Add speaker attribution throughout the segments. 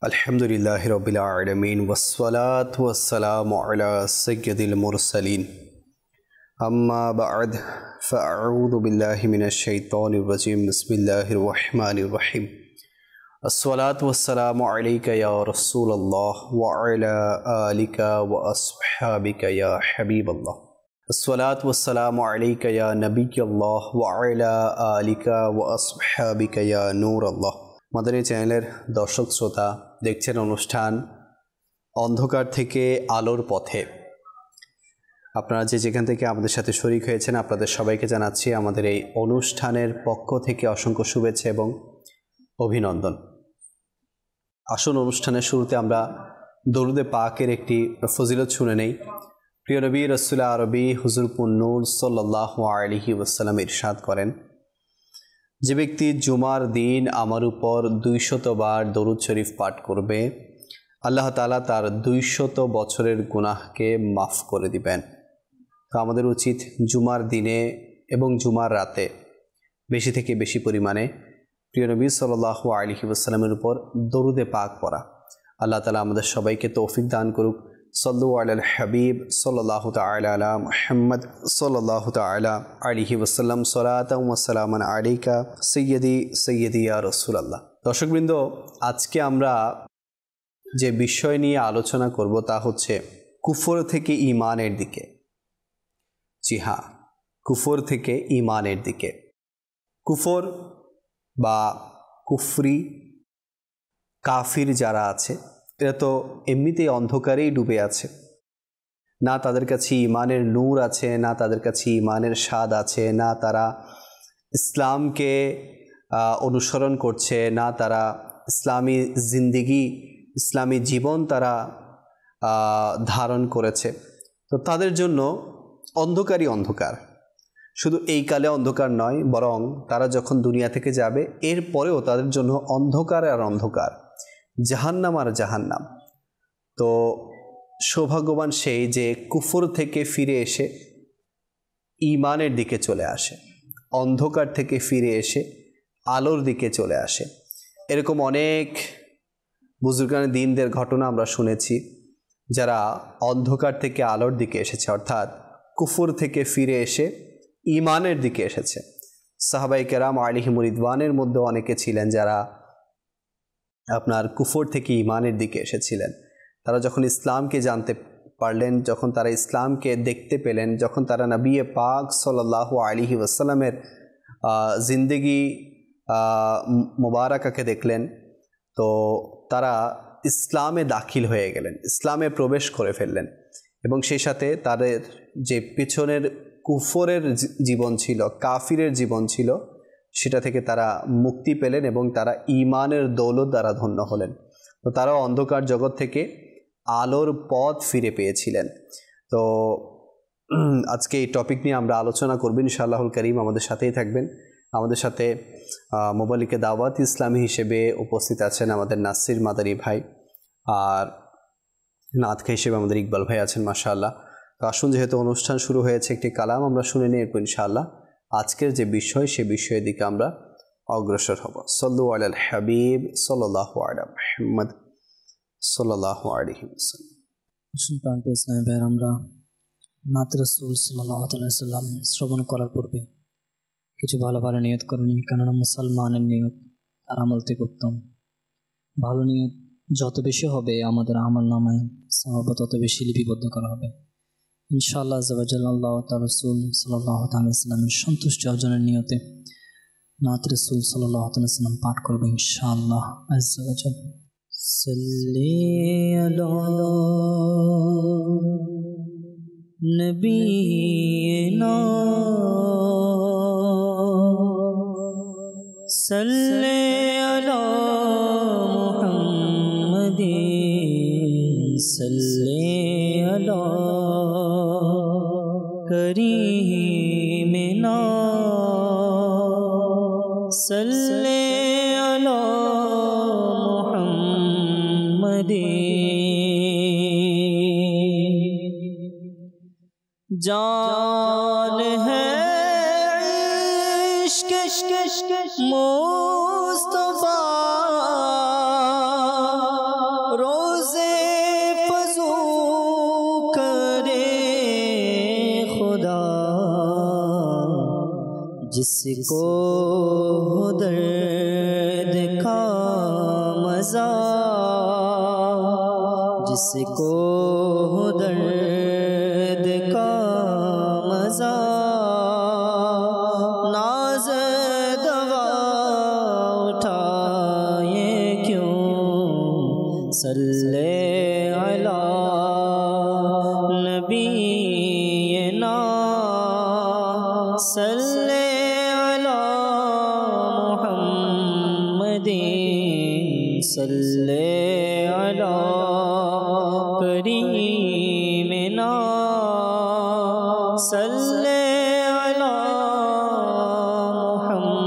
Speaker 1: अल्हम्दुलिल्लाहि रब्बिल आलमीन वस्सलातु वस्सलामु अला सय्यदिल मुरसलीन अम्मा बअद फ़अऊज़ु बिल्लाहि मिनश शैतानिर रजीम बिस्मिल्लाहिर रहमानिर रहीम अस्सलातु वस्सलामु अलैका या रसूलल्लाह व अला आलिका व अस्हाबिका या हबीबल्लाह अस्सलातु वस्सलामु अलैका या नबिय्यल्लाह व अला आलिका व अस्हाबिका या नूरल्लाह। মাদানী চ্যানেলের দর্শক শ্রোতা দেখছেন অনুষ্ঠান অন্ধকার থেকে আলোর পথে। আপনারা যেখান থেকে আমাদের সাথে শরীক হয়েছেন আপনাদের সবাইকে জানাচ্ছি আমাদের এই অনুষ্ঠানের পক্ষ থেকে অসংখ্য শুভেচ্ছা এবং অভিনন্দন। আসুন অনুষ্ঠানের শুরুতে আমরা দরুদে পাকের একটি ফজিলত শুনে নেই। প্রিয় নবী রাসূল আরবি হুজুর পুন্নুর সাল্লাল্লাহু আলাইহি ওয়াসাল্লাম ইরশাদ করেন, যে ব্যক্তি জুমার দিন আমার উপর 200 বার দরুদ শরীফ পাঠ করবে আল্লাহ তাআলা তার 200 বছরের গুনাহকে মাফ করে দিবেন। তো আমাদের উচিত জুমার দিনে এবং জুমার রাতে বেশি থেকে বেশি পরিমাণে প্রিয় নবী সাল্লাল্লাহু আলাইহি ওয়াসাল্লামের উপর দরুদে পাক পড়া। আল্লাহ তাআলা আমাদের সবাইকে তৌফিক দান করুক। সল্লু আলাল হাবিব সাল্লাল্লাহু তাআলা আলা মুহাম্মদ সাল্লাল্লাহু তাআলা আলাইহি ওয়াসাল্লাম সালাতাও ওয়া সালামান আলাইকা সাইয়্যিদি ইয়া রাসূলুল্লাহ। দর্শকবৃন্দ, আজকে আমরা যে বিষয় নিয়ে আলোচনা করব তা হচ্ছে কুফর থেকে ঈমানের দিকে। জি হ্যাঁ, কুফর থেকে ঈমানের দিকে। কুফর বা কুফরি কাফির যারা আছে এরা তো এমনিতেই অন্ধকারেই ডুবে আছে, না তাদের কাছে ঈমানের নূর আছে, না তাদের কাছে ঈমানের স্বাদ আছে, না তারা ইসলামকে অনুসরণ করছে, না তারা ইসলামী জিন্দিগি ইসলামী জীবন তারা ধারণ করেছে। তো তাদের জন্য অন্ধকারই অন্ধকার। শুধু এই কালে অন্ধকার নয়, বরং তারা যখন দুনিয়া থেকে যাবে এরপরেও তাদের জন্য অন্ধকার আর অন্ধকার, জাহান্নাম আর জাহান্নাম। তো সৌভাগ্যবান সেই যে কুফর থেকে ফিরে এসে ঈমানের দিকে চলে আসে, অন্ধকার থেকে ফিরে এসে আলোর দিকে চলে আসে। এরকম অনেক বুজুর্গানে দ্বীনদের ঘটনা আমরা শুনেছি যারা অন্ধকার থেকে আলোর দিকে এসেছে, অর্থাৎ কুফর থেকে ফিরে এসে ঈমানের দিকে এসেছে। সাহাবায়ে কেরাম আলাইহিমুর রিদওয়ানের মধ্যে অনেকে ছিলেন যারা আপনার কুফর থেকে ঈমানের দিকে এসেছিলেন। তারা যখন ইসলামকে জানতে পারলেন, যখন তারা ইসলামকে দেখতে পেলেন, যখন তারা নবী পাক সাল্লাল্লাহু আলাইহি ওয়াসাল্লামের জিন্দেগি মুবারাকাকে দেখলেন, তো তারা ইসলামে দাখিল হয়ে গেলেন, ইসলামে প্রবেশ করে ফেললেন। এবং সেই সাথে তাদের যে পিছনের কুফরের জীবন ছিল, কাফিরের জীবন ছিল, সেটা থেকে তারা মুক্তি পেলেন এবং তারা ঈমানের দৌলত দ্বারা ধন্য হলেন। তো তারা অন্ধকার জগৎ থেকে আলোর পথ ফিরে পেয়েছিলেন। তো আজকে এই টপিক নিয়ে আমরা আলোচনা করব ইনশাআল্লাহুল কারীম। আমাদের সাথেই থাকবেন। আমাদের সাথে মোবালিকে দাওয়াত ইসলামী হিসেবে উপস্থিত আছেন আমাদের নাসির মাদারী ভাই, আর নাতখা হিসেবে আমাদের ইকবাল ভাই আছেন মাশাআল্লাহ। তো আসুন, যেহেতু অনুষ্ঠান শুরু হয়েছে, একটি কালাম আমরা শুনে নিই ইনশাআল্লাহ। আজকের যে বিষয় সে বিষয়ের দিকে আমরা অগ্রসর হব। সল্লু আলাল হাবিব সাল্লাল্লাহু আলা মুহাম্মদ সাল্লাল্লাহু আলাইহি ওয়াসাল্লাম।
Speaker 2: প্রাণপ্রিয় ইসলামী ভাইয়ের, আমরা নাত রাসূল সাল্লাল্লাহু আলাইহি ওয়াসাল্লাম শ্রবণ করার পূর্বে কিছু ভালো ভালো নিয়ত করুন, কেননা মুসলমানের নিয়ত আর আমল থেকে উত্তম। ভালো নিয়ত যত বেশি হবে আমাদের আমল নামায় সওয়াব তত বেশি লিপিবদ্ধ করা হবে ইনশাআল্লাহ আযজা ওয়া জাল্লা। আল্লাহ তাআলা রাসূল সাল্লাল্লাহু আলাইহি ওয়াসাল্লামের সন্তুষ্টি অর্জনের নিয়তে নাত রাসূল সাল্লাল্লাহু আলাইহি ওয়াসাল্লাম পাঠ করব ইনশাআল্লাহ আযজা ওয়া জাল্লা। সাল্লি আলা নবিয়িনা সাল্লি আলা মুহাম্মাদিন সাল্লি আলা করিমিনা সাল্লি আলা মুহাম্মাদিন जान है इश्क मुस्तफा जिसको दर्द का मज़ा, जिसको दर्द का मज़ा, नाज़ दवा उठाए क्यों, सल्ले अला नबीना, सल्ले अला मुहम्मदिन, सल्ले अला करीमिना, सल्ले अला मुहम्मदिन।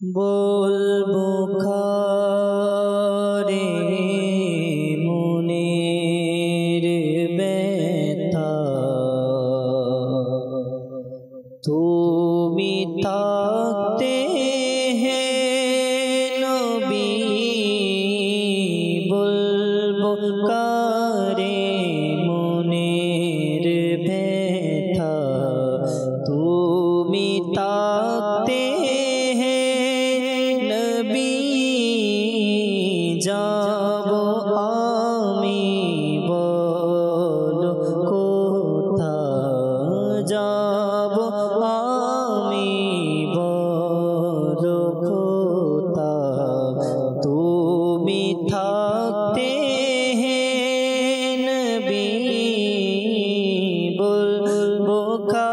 Speaker 2: बोल बुखारे मुनीर बैठा, तू मिटाते हैं नबी, बुलबुकारे मुनीर बैठा, तू मिटाते जाबो आमी बोलो कोथा, जाबो आमी बोलो कोथा, तू मिठाते हैं नबी, बुलबुकारे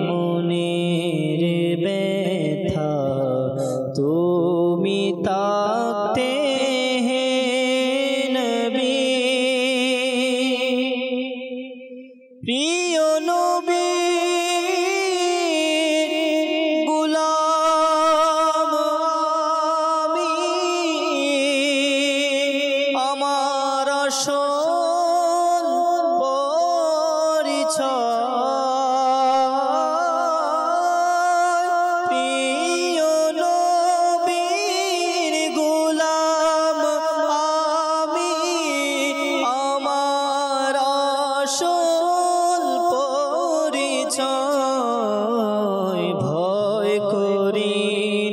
Speaker 2: मुनीर बैठा, तू मिटाते हैं नबी। प्रिय नबी गुलाम আমি, আমার আসল পরিচয়, প্রিয় নবীর গোলাম আমি, আমার আসল পরিচয়, ভয় করি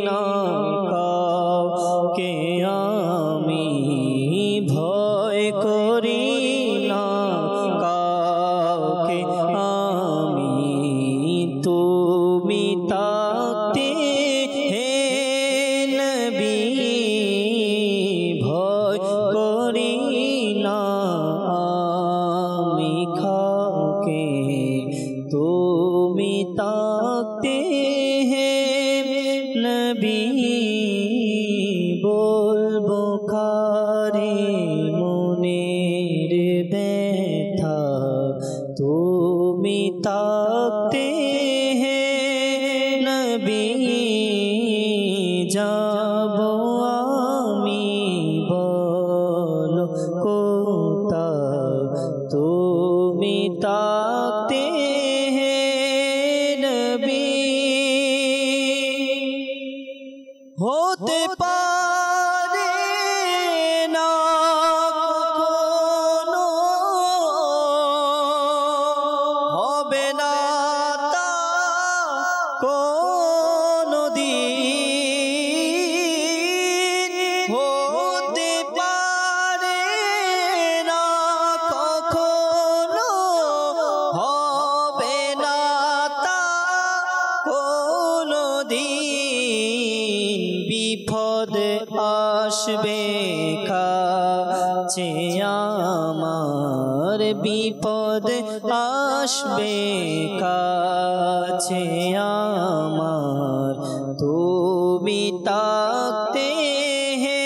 Speaker 2: না কাউকে আমি, ভয় করি না কাউকে আমি, তুমি তাকতে হে নবী, ভয় করি না আমি কাউকে, তুমি তাকতে হে নবী, বলবো কারে মনের ব্যথা, তুমি তাকতে হে নবী, যাবো আমি বলো কোথা, তুমি তাকতে হে নবী। হতে পারে না কখনো, হবে না তা কোনদিন, হতে পারে না কখনো, হবে না তা কোনদিন, বিপদ আসবে কাছে আমার, বিপদ আসবে কাছে আমার, তুমি তাকতে হে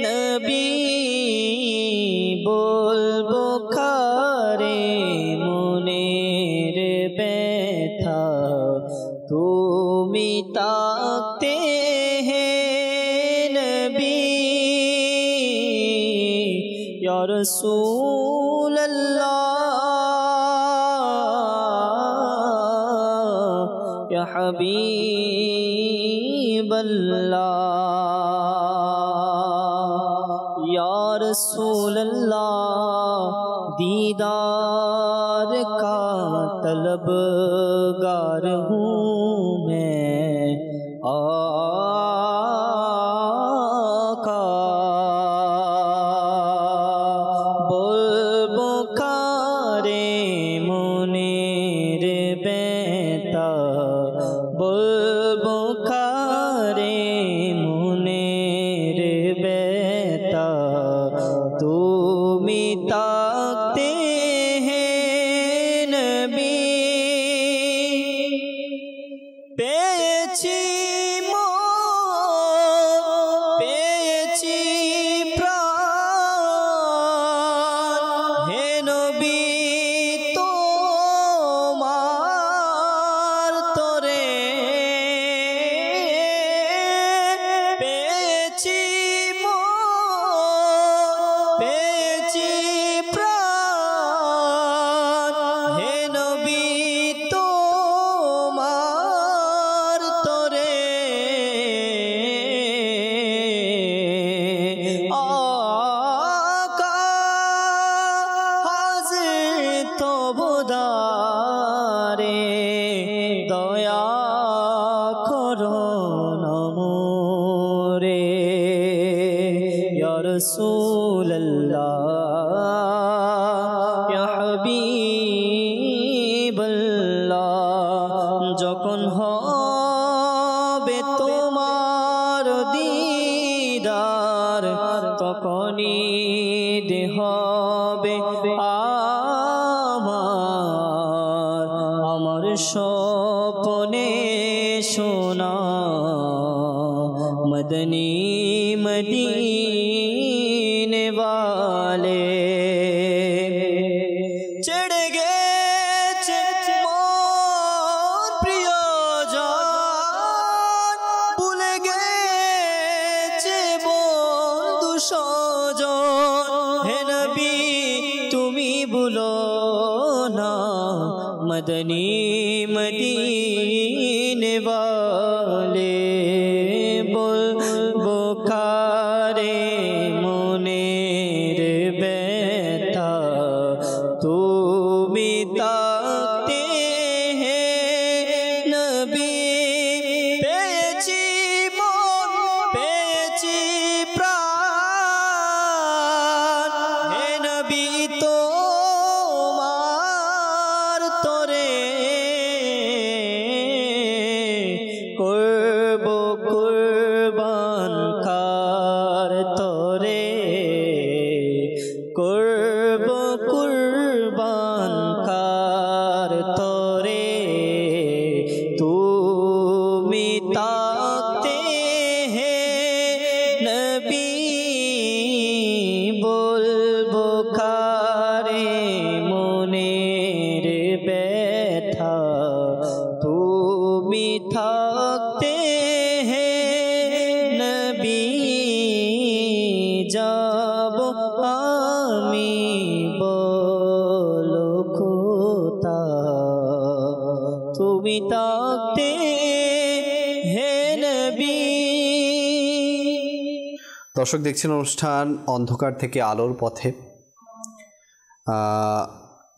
Speaker 2: নবী, বলবো কারে মনের ব্যথা, তুমি তাকতে হে নবী। ইয়া রাসূল আল্লাহ, ইয়া হাবিব আল্লাহ, ইয়া রাসূল আল্লাহ, दीदार का तलबगार हूँ मैं आका बोलबो कारे मुनीर बेता बोलबो कारे मुनीर बेता তুমি তাকতে हैं नबी পেয়েছি পেয়েছি প্রাণ হে নবী তোমার তরে পেয়েছি পেয়েছি প্রাণ হে নবী তোমার তরে আকা হাজির তবদারে দয়া করো নমরে ইয়া রাসূলুল্লাহ ইয়া হাবিবাল্লাহ যখন হবে তোমার দিদার তখনই হবে আমার স্বপ্নে শোনা मदनी मदीने वाले चढ़ गए मोर प्रियजन भूल गए बंधु सजन हे नबी তুমি भूलो ना मदनी मदीने वाले बोखारे मुनीर बेता তুমি তাকতে हैं नबी পেয়েছি মন পেয়েছি প্রাণ হে নবী তোমার তরে করব কুরবান কার তরে করব কুরবান কার তরে তুমি তাকতে हैं নবী বলবো কারে মনের ব্যথা তুমি থাকতে हैं নবী যাব আমি বলো কোথা তুমি থাকতে हैं নবী।
Speaker 1: দর্শক দেখছেন অনুষ্ঠান অন্ধকার থেকে আলোর পথে।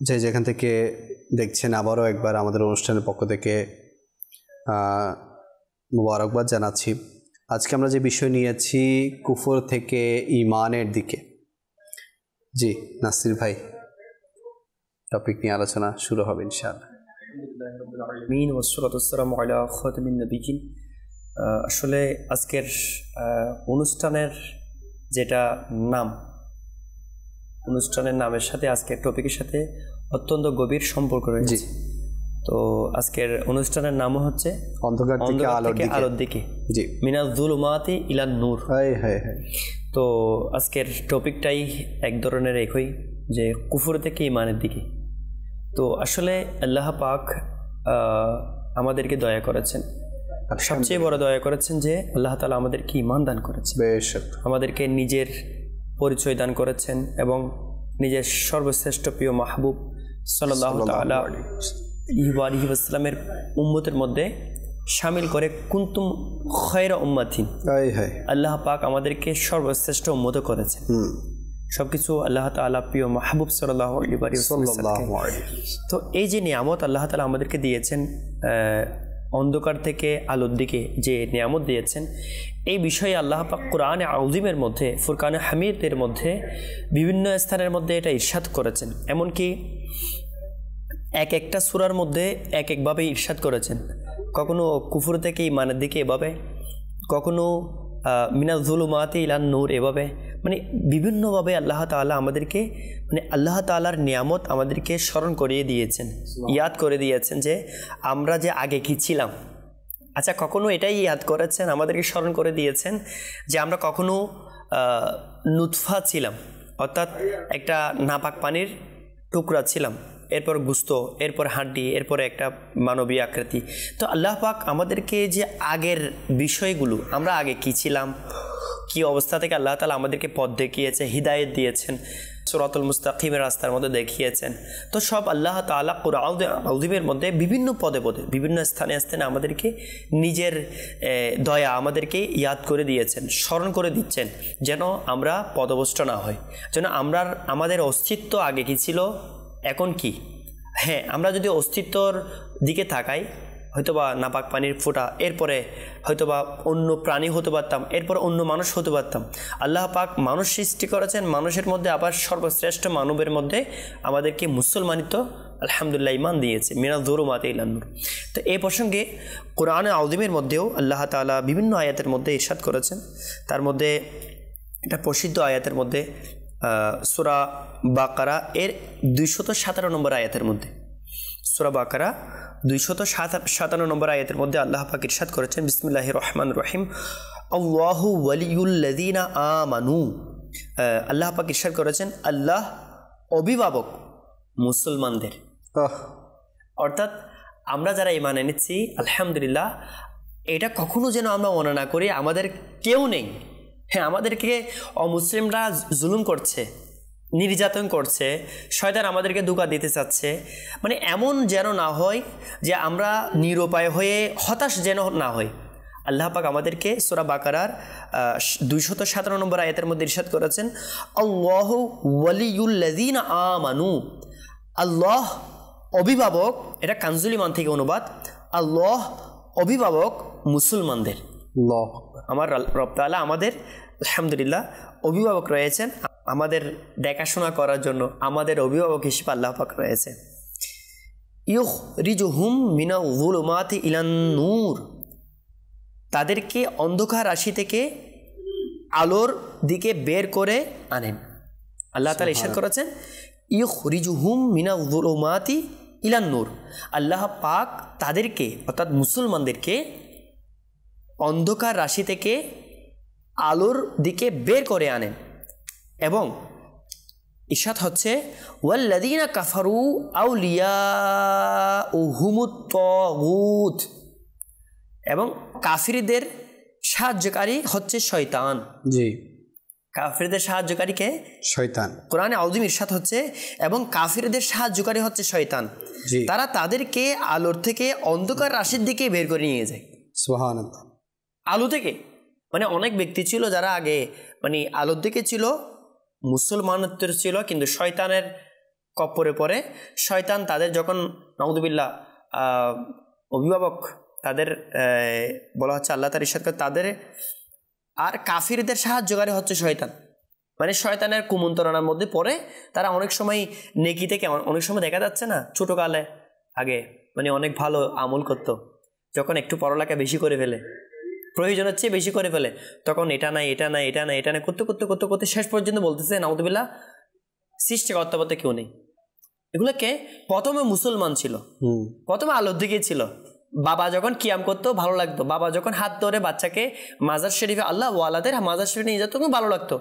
Speaker 1: যে যেখান থেকে দেখছেন আবারও একবার আমাদের অনুষ্ঠানের পক্ষ থেকে মুবারকবাদ জানাচ্ছি। আজকে আমরা যে বিষয় নিয়েছি কুফর থেকে ঈমানের দিকে। জি নাসির ভাই, টপিক নিয়ে আলোচনা শুরু হবে ইনশাআল্লাহ।
Speaker 3: আলহামদুলিল্লাহ ওয়াসসালাতু ওয়াসসালামু আলা খাতামিন নবিয়্যিন। আসলে আজকের অনুষ্ঠানের যেটা নাম, অনুষ্ঠানের নামের সাথে আজকের টপিকের সাথে অত্যন্ত গভীর সম্পর্ক রয়েছে। তো আজকের অনুষ্ঠানের নামও হচ্ছে
Speaker 1: অন্ধকার থেকে
Speaker 3: আলোর দিকে,
Speaker 1: জি
Speaker 3: মিনাজ যুলুমাতি ইলান নূর। তো আজকের টপিকটাই এক ধরনের একই, যে কুফর থেকে ঈমানের দিকে। তো আসলে আল্লাহ পাক আমাদেরকে দয়া করেছেন, সবচেয়ে বড় দয়া করেছেন যে আল্লাহ তাআলা আমাদেরকে ঈমান দান করেছেন, আমাদেরকে নিজের পরিচয় দান করেছেন এবং নিজের সর্বশ্রেষ্ঠ প্রিয় মাহবুব সাল্লাল্লাহু তাআলা আলাইহি ওয়াসাল্লামের উম্মতের মধ্যে শামিল করে কুনতুম খায়রা উম্মাতিন, আল্লাহ পাক আমাদেরকে সর্বশ্রেষ্ঠ উম্মত করেছেন। সব কিছু আল্লাহ তাআলা প্রিয় মাহবুব সাল্লাল্লাহু আলাইহি ওয়াসাল্লাম। তো এই যে নিয়ামত আল্লাহ তাআলা আমাদেরকে দিয়েছেন, অন্ধকার থেকে আলোর দিকে যে নিয়ামত দিয়েছেন, এই বিষয়ে আল্লাহ পাক কোরআনে আযীমের মধ্যে, ফুরকানে হামিদের মধ্যে বিভিন্ন স্থানের মধ্যে এটা ইরশাদ করেছেন। এমনকি এক একটা সূরার মধ্যে এক একভাবে ইরশাদ করেছেন। কখনো কুফর থেকে ঈমানের দিকে এভাবে, কখনো মিনাজ যুলুমাতি ইলান নূর এভাবে, মানে বিভিন্নভাবে আল্লাহ তাআলা আমাদেরকে, মানে আল্লাহ তাআলার নিয়ামত আমাদেরকে স্মরণ করিয়ে দিয়েছেন, ইয়াদ করে দিয়েছেন যে আমরা যে আগে কি ছিলাম। আচ্ছা, কখনো এটাই ইয়াদ করেছেন, আমাদেরকে স্মরণ করে দিয়েছেন যে আমরা কখনো নুতফা ছিলাম, অর্থাৎ একটা নাপাক পানির টুকরা ছিলাম, এরপর গুস্ত, এরপর হাড্ডি, এরপরে একটা মানবীয় আকৃতি। তো আল্লাহ পাক আমাদেরকে যে আগের বিষয়গুলো, আমরা আগে কি ছিলাম, কি অবস্থা থেকে আল্লাহ তাআলা আমাদেরকে পথ দেখিয়েছে, হিদায়াত দিয়েছেন, সিরাতুল মুস্তাকিমের রাস্তার মধ্যে দেখিয়েছেন। তো সব আল্লাহ তাআলা কোরআনে আযীমের মধ্যে বিভিন্ন পদে পদে, বিভিন্ন স্থানে স্থানে আমাদেরকে নিজের দয়া আমাদেরকে ইয়াদ করে দিয়েছেন, স্মরণ করে দিচ্ছেন, যেন আমরা পদভ্রষ্ট না হই, যেন আমাদের অস্তিত্ব আগে কি ছিল, এখন কি। হ্যাঁ, আমরা যদি অস্তিত্বর দিকে তাকাই, হয়তোবা নাপাক পানির ফোঁটা, এরপরে হয়তোবা অন্য প্রাণী হতে পারতাম, এরপর অন্য মানুষ হতে পারতাম। আল্লাহ পাক মানুষ সৃষ্টি করেছেন, মানুষের মধ্যে আবার সর্বশ্রেষ্ঠ মানবের মধ্যে আমাদেরকে মুসলমানিত আলহামদুলিল্লাহ ঈমান দিয়েছে, মিনাজ যুলুমাতি ইলান নূর। তো এই প্রসঙ্গে কোরআনে আযীমের মধ্যেও আল্লাহ তাআলা বিভিন্ন আয়াতের মধ্যে ইরশাদ করেছেন। তার মধ্যে এটা প্রসিদ্ধ আয়াতের মধ্যে সূরা বাকারা এর 257 নম্বর আয়াতের মধ্যে, সূরা বাকারা 257 নম্বর আয়াতের মধ্যে আল্লাহ পাক ইরশাদ করেছেন, বিসমিল্লাহির রহমানির রহিম, আল্লাহু ওয়ালিয়ুল্লাযীনা আমানু। আল্লাহ পাক ইরশাদ করেছেন আল্লাহ অভিভাবক মুসলমানদের। অর্থাৎ আমরা যারা ঈমান এনেছি আলহামদুলিল্লাহ, এটা কখনো যেন আমরা মনে না করি আমাদের কেউ নেই। হ্যাঁ, আমাদেরকে অমুসলিমরা জুলুম করছে, নির্যাতন করছে, শয়তান আমাদেরকে ধোঁকা দিতে চাচ্ছে, মানে এমন যেন না হয় যে আমরা নিরুপায় হয়ে হতাশ যেন না হই। আল্লাহ পাক আমাদেরকে সূরা বাকারার 257 নম্বর আয়াতের মধ্যে ইরশাদ করেছেন, আল্লাহু ওয়ালিয়ুল্লাযীনা আমানু। আল্লাহ অভিভাবক, এটা কানজুল ঈমান থেকে অনুবাদ, আল্লাহ অভিভাবক মুসলমানদের। আমার রব তাআলা আমাদের আলহামদুলিল্লাহ অভিভাবক রয়েছেন, আমাদের দেখাশোনা করার জন্য আমাদের অভিভাবক হিসেবে আল্লাহ পাক রয়েছে। ইউখরিজুহুম মিনাজ যুলুমাতি ইলান নূর, তাদেরকে অন্ধকার রাশি থেকে আলোর দিকে বের করে আনেন। আল্লাহ তাআলা ইরশাদ করেছেন ইউখরিজুহুম মিনাজ যুলুমাতি ইলান নূর। আল্লাহ পাক তাদেরকে, অর্থাৎ মুসলমানদেরকে অন্ধকার রাশি থেকে আলোর দিকে বের করে আনেন। এবং ইরশাদ হচ্ছে ওয়াল্লাযীনা কাফারু আউলিয়াউহুমুত তাগুত, এবং কাফিরদের সাহায্যকারী হচ্ছে শয়তান। জি, কাফিরদের সাহায্যকারী কে? শয়তান। কোরআনে আযীম ইরশাদ হচ্ছে এবং কাফিরদের সাহায্যকারী হচ্ছে শয়তান। তারা তাদেরকে আলোর থেকে অন্ধকার রাশির দিকে বের করে নিয়ে যায়। সুবহানাল্লাহ। আলো থেকে, মানে অনেক ব্যক্তি ছিল যারা আগে মানে আলোর দিকে ছিল, মুসলমানত্বের ছিল, কিন্তু শয়তানের কপ্পরে পড়ে শয়তান তাদের যখন নাউযুবিল্লাহ অভিভাবক, তাদের বলা হচ্ছে আল্লাহ তাআলা ইরশাদ করে তাদের, আর কাফিরদের সাহায্যকারী হচ্ছে শয়তান। মানে শয়তানের কুমন্ত্রণার মধ্যে পড়ে তারা অনেক সময় নেকি থেকে, অনেক সময় দেখা যাচ্ছে না ছোটকালে আগে মানে অনেক ভালো আমল করতো, যখন একটু পড়ালেখা বেশি করে ফেলে, প্রয়োজনের চেয়ে বেশি করে ফেলে, তখন এটা নাই এটা নাই এটা নাই এটা নাই করতে করতে করতে করতে শেষ পর্যন্ত বলতেছে নাউযুবিল্লাহ সৃষ্টিকর্তা বলতে কেউ নেই। এগুলোকে প্রথমে মুসলমান ছিল, প্রথমে আলোর দিকে ছিল। বাবা যখন কিয়াম করতো ভালো লাগতো, বাবা যখন হাত ধরে বাচ্চাকে মাজার শরীফে, আল্লাহ ওয়ালাদের মাজার শরীফে নিয়ে যেত, তখন ভালো লাগতো।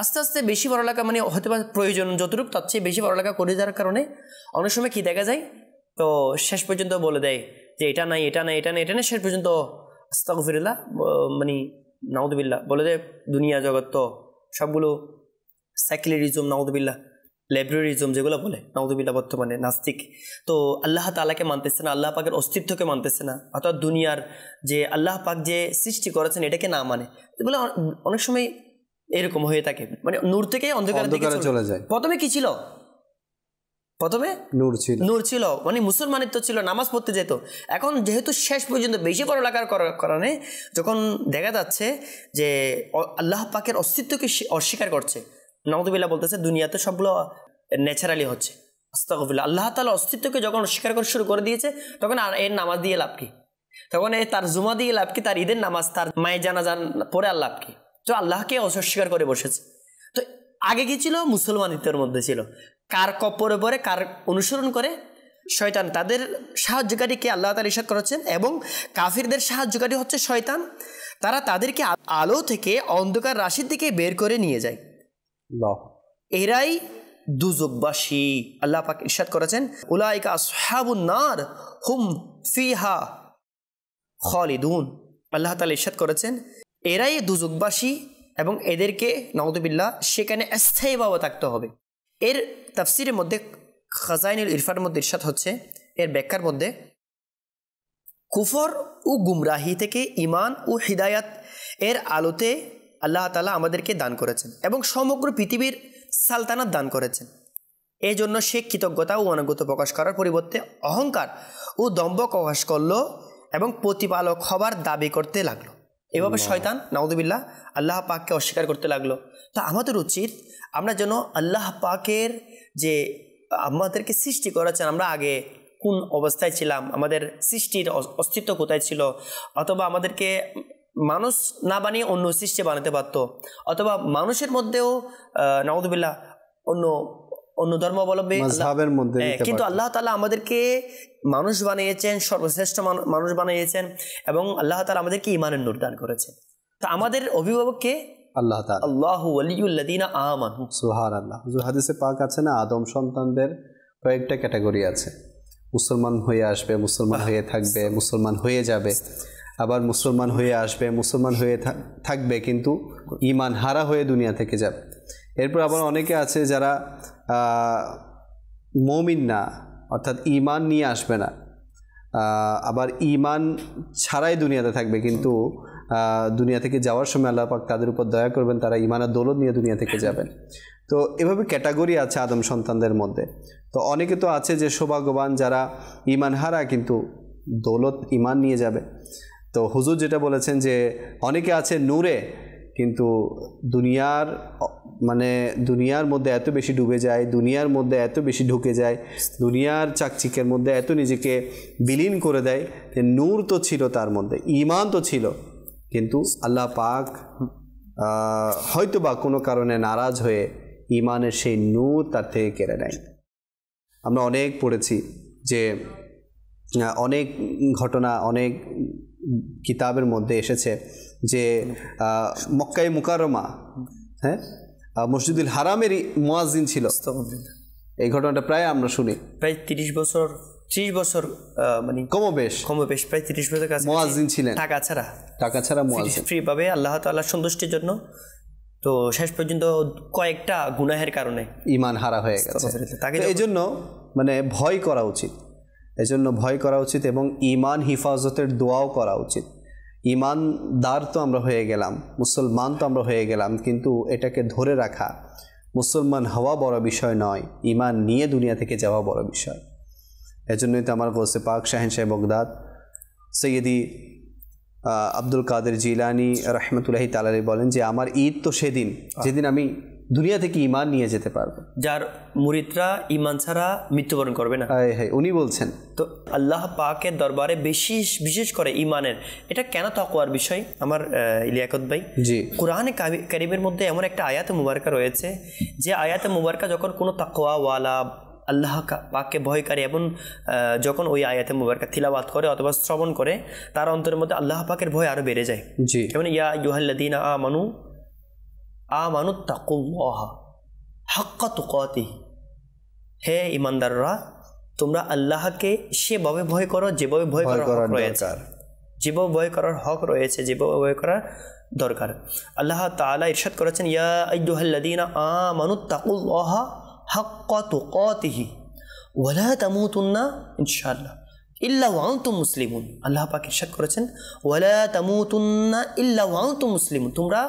Speaker 3: আস্তে আস্তে বেশি পড়ালেখা, মানে হয়তো বা প্রয়োজন যতটুকু তার চেয়ে বেশি পড়ালেখা করে যাওয়ার কারণে অনেক সময় কি দেখা যায়, তো শেষ পর্যন্ত বলে দেয় যে এটা নাই এটা নাই এটা নাই এটা নাই, শেষ পর্যন্ত আস্তাগফিরুল্লাহ মানে নাউযুবিল্লাহ বলে দেয় দুনিয়া জগৎ তো সবগুলো সেকুলারিজম, নাউযুবিল্লাহ লাইব্রেরিজম যেগুলো বলে নাউযুবিল্লাহ, বর্তমানে নাস্তিক। তো আল্লাহ তাআলাকে মানতেছে না, আল্লাহ পাকের অস্তিত্বকে মানতেছে না, অর্থাৎ দুনিয়ার যে আল্লাহ পাক যে সৃষ্টি করেছেন এটাকে না মানে। এগুলো অনেক সময় এরকম হয়ে থাকে, মানে নূর থেকে অন্ধকারে চলে যায়। প্রথমে কি ছিল? প্রথমে নূর ছিল, মানে মুসলমানিত্ব ছিল, নামাজ পড়তে যেত। এখন যেহেতু শেষ পর্যন্ত বেশি পড়ালেখার কারণে যখন দেখা যাচ্ছে যে আল্লাহ পাকের অস্তিত্বকে অস্বীকার করছে, নাউযুবিল্লাহ বলতেছে দুনিয়াতে সবগুলো ন্যাচারালি হচ্ছে, আস্তাগফিরুল্লাহ, আল্লাহ তাআলার অস্তিত্বকে যখন অস্বীকার করা শুরু করে দিয়েছে, তখন আর এর নামাজ দিয়ে লাভ কি? তখন তার জুমা দিয়ে লাভ কি? তার ঈদের নামাজ, তার মায়ের জানাজা পরে আর লাভ কি? তো আল্লাহকে অস্বীকার করে বসেছে। তো আগে কি ছিল? মুসলমানিত্বের মধ্যে ছিল। কার কপরে পরে, কার অনুসরণ করে? শয়তান। তাদের সাহায্যকারী কে? আল্লাহ তাআলা ইরশাদ করেছেন, এবং কাফিরদের সাহায্যকারী হচ্ছে শয়তান। তারা তাদেরকে আলো থেকে অন্ধকার রাশির দিকে বের করে নিয়ে যায়। এরাই দুজকবাসী। আল্লাহ পাক ইরশাদ করেছেন, উলাইকা আসহাবুন নার হুম ফিহা খালিদুন। আল্লাহ তাআলা ইরশাদ করেছেন এরাই দুজকবাসী, এবং এদেরকে নাউযুবিল্লাহ সেখানে স্থায়ীভাবে থাকতে হবে। এর তাফসিরের মধ্যে খাজাইনুল ইরফানের মধ্যে ইরশাদ হচ্ছে, এর ব্যাখ্যার মধ্যে, কুফর ও গুমরাহি থেকে ঈমান ও হিদায়াত এর আলোতে আল্লাহ তাআলা আমাদেরকে দান করেছেন এবং সমগ্র পৃথিবীর সালতানাত দান করেছেন। এই জন্য সে কৃতজ্ঞতা ও অনুগত প্রকাশ করার পরিবর্তে অহংকার ও দম্ভ প্রকাশ করলো এবং প্রতিপালক হবার দাবি করতে লাগলো। এভাবে শয়তান নাউযুবিল্লাহ আল্লাহ পাককে অস্বীকার করতে লাগলো। তো আমাদের উচিত আমরা যেন আল্লাহ পাকের যে আমাদেরকে সৃষ্টি করেছেন, আমরা আগে কোন অবস্থায় ছিলাম, আমাদের সৃষ্টির অস্তিত্ব কোথায় ছিল, অথবা আমাদেরকে মানুষ না বানিয়ে অন্য সৃষ্টি বানাতে পারত, অথবা মানুষের মধ্যেও নাউযুবিল্লাহ অন্য ধর্মাবলম্বী, কিন্তু আল্লাহ তাআলা আমাদেরকে মানুষ বানিয়েছেন, সর্বশ্রেষ্ঠ মানুষ বানিয়েছেন, এবং আল্লাহ তাআলা আমাদেরকে ঈমানের নূর দান করেছেন। তো আমাদের অভিভাবককে
Speaker 1: আল্লাহ তাআলা,
Speaker 3: আল্লাহু ওয়ালিয়ুল্লাযিনা আমানু।
Speaker 1: সুবহানাল্লাহ। হুজুর হাদিসে পাক আছে না, আদম সন্তানদের কয়েকটা ক্যাটাগরি আছে। মুসলমান হয়ে আসবে, মুসলমান হয়ে থাকবে, মুসলমান হয়ে যাবে, আবার মুসলমান হয়ে আসবে, মুসলমান হয়ে থাকবে, কিন্তু ঈমান হারা হয়ে দুনিয়া থেকে যাবে। এরপর আবার অনেকে আছে যারা মুমিন না, অর্থাৎ ঈমান নিয়ে আসবে না, আবার ঈমান ছাড়াই দুনিয়াতে থাকবে, কিন্তু দুনিয়া থেকে যাওয়ার সময় আল্লাহ পাক তাদের উপর দয়া করবেন, তারা ঈমানের দৌলত নিয়ে দুনিয়া থেকে যাবেন। তো এভাবে ক্যাটাগরি আছে আদম সন্তানদের মধ্যে। তো অনেকে তো আছে যে সৌভাগ্যবান যারা ঈমান হারা কিন্তু দৌলত ঈমান নিয়ে যাবে। তো হুজুর যেটা বলেছেন যে অনেকে আছে নূরে, কিন্তু দুনিয়ার মধ্যে এত বেশি ডুবে যায়, দুনিয়ার মধ্যে এত বেশি ঢুকে যায়, দুনিয়ার চাকচিকের মধ্যে এত নিজেকে বিলীন করে দেয় যে নূর তো ছিল তার মধ্যে, ঈমান তো ছিল, কিন্তু আল্লাহ পাক হয়তো বা কোনো কারণে নারাজ হয়ে ঈমানের সেই নূর তার থেকে কেড়ে নেয়। আমরা অনেক পড়েছি যে অনেক ঘটনা, অনেক কিতাবের মধ্যে এসেছে যে মক্কায়ে মুকাররমা, হ্যাঁ, মসজিদুল হারামেরই মুয়াজ্জিন ছিল। এই ঘটনাটা প্রায় আমরা শুনি,
Speaker 3: প্রায় 30 বছর মানে কমবেশ প্রায় 30 বছর কাছে
Speaker 1: মুয়াজ্জিন ছিলেন,
Speaker 3: টাকা ছাড়া মুয়াজ্জিন, ফ্রি পাবে আল্লাহ তাআলার সন্তুষ্টির জন্য। তো শেষ পর্যন্ত কয়েকটা গুনাহের কারণে ঈমান হারা হয়ে গেছে।
Speaker 1: এই জন্য মানে ভয় করা উচিত, এবং ঈমান হিফাজতের দোয়াও করা উচিত। ঈমানদার তো আমরা হয়ে গেলাম, মুসলমান তো আমরা হয়ে গেলাম, কিন্তু এটাকে ধরে রাখা, মুসলমান হওয়া বড় বিষয় নয়, ঈমান নিয়ে দুনিয়া থেকে যাওয়া বড় বিষয়। এজন্যই তো আমার গোসে পাক শাহেনশাহ বাগদাদ সৈয়দি আব্দুল কাদের জিলানি রহমতুল্লাহি তাআলা বলেন যে আমার ঈদ তো সেদিন যেদিন আমি দুনিয়া থেকে ঈমান নিয়ে যেতে পারবো,
Speaker 3: যার মুরিদরা ঈমান ছাড়া মৃত্যুবরণ করবে না।
Speaker 1: উনি বলছেন।
Speaker 3: তো আল্লাহ পাকের দরবারে বিশেষ করে ঈমানের, এটা কেন তাকওয়ার বিষয় আমার লিয়াকত ভাই,
Speaker 1: জি,
Speaker 3: কোরআনে কারীমের মধ্যে এমন একটা আয়াতে মুবারকা রয়েছে, যে আয়াতে মুবারকা যখন কোনো তাকওয়াওয়ালা আল্লাহ পাককে ভয়কারী এবং যখন ওই আয়াতে মুবারকা তিলাওয়াত করে অথবা শ্রবণ করে, তার অন্তরের মধ্যে আল্লাহ পাকের ভয় আরো বেড়ে যায়।
Speaker 1: জি,
Speaker 3: যেমন ইয়া আইয়ুহাল্লাযীনা আমানু তাকুল্লাহা হাক্কা তুকাতিহি, হে ঈমানদাররা তোমরা আল্লাহকে সেভাবে ভয় করো যেভাবে ভয় করার হক রয়েছে, যেভাবে ভয় করার হক রয়েছে, যেভাবে ভয় করার দরকার। আল্লাহ তাআলা ইরশাদ করেছেন, ইয়া আইয়ুহাল্লাযীনা আমানু তাকুল্লাহা হাক্কা তুকাতিহি ওয়া লা তামুতুন্না ইনশাআল্লাহ ইল্লা ওয়া আনতুম মুসলিমুন। আল্লাহ পাক ইরশাদ করেছেন, ওয়া লা তামুতুন্না ইল্লা ওয়া আনতুম মুসলিমুন, তোমরা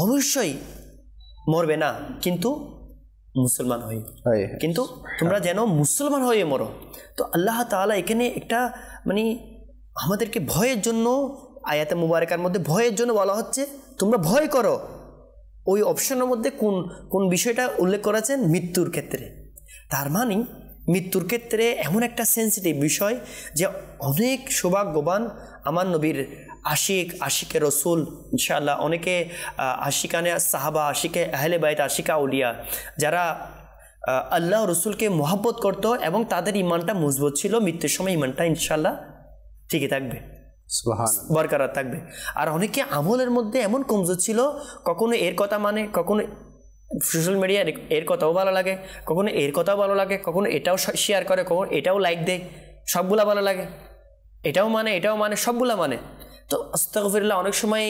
Speaker 3: অবশ্যই মরবে না, কিন্তু মুসলমান হয়ে, কিন্তু তোমরা যেন মুসলমান হয়ে মরো। তো আল্লাহ তাআলা এখানে একটা মানে আমাদেরকে ভয়ের জন্য, আয়াতে মুবারকার মধ্যে ভয়ের জন্য বলা হচ্ছে তোমরা ভয় করো। ওই অপশনের মধ্যে কোন কোন বিষয়টা উল্লেখ করেছেন? মৃত্যুর ক্ষেত্রে। তার মানে মৃত্যুর ক্ষেত্রে এমন একটা সেন্সিটিভ বিষয় যে অনেক সৌভাগ্যবান আমার নবীর আশিকে রসুল, ইনশাআল্লাহ অনেকে আশিকানে সাহাবা, আশিকে আহলে বাইত, আশিকা আউলিয়া, যারা আল্লাহ রসুলকে মহব্বত করত এবং তাদের ইমানটা মজবুত ছিল, মৃত্যুর সময় ইমানটা ইনশাআল্লাহ ঠিকই থাকবে, বরকরার থাকবে। আর অনেকে আমলের মধ্যে এমন কমজোর ছিল, কখনো এর কথা মানে, কখনো সোশ্যাল মিডিয়া এর কথাও ভালো লাগে, কখনো এর কথাও ভালো লাগে, কখনো এটাও শেয়ার করে, কখনো এটাও লাইক দেয়, সবগুলা ভালো লাগে, এটাও মানে সবগুলা মানে। তো আস্তাগফিরুল্লাহ, অনেক সময়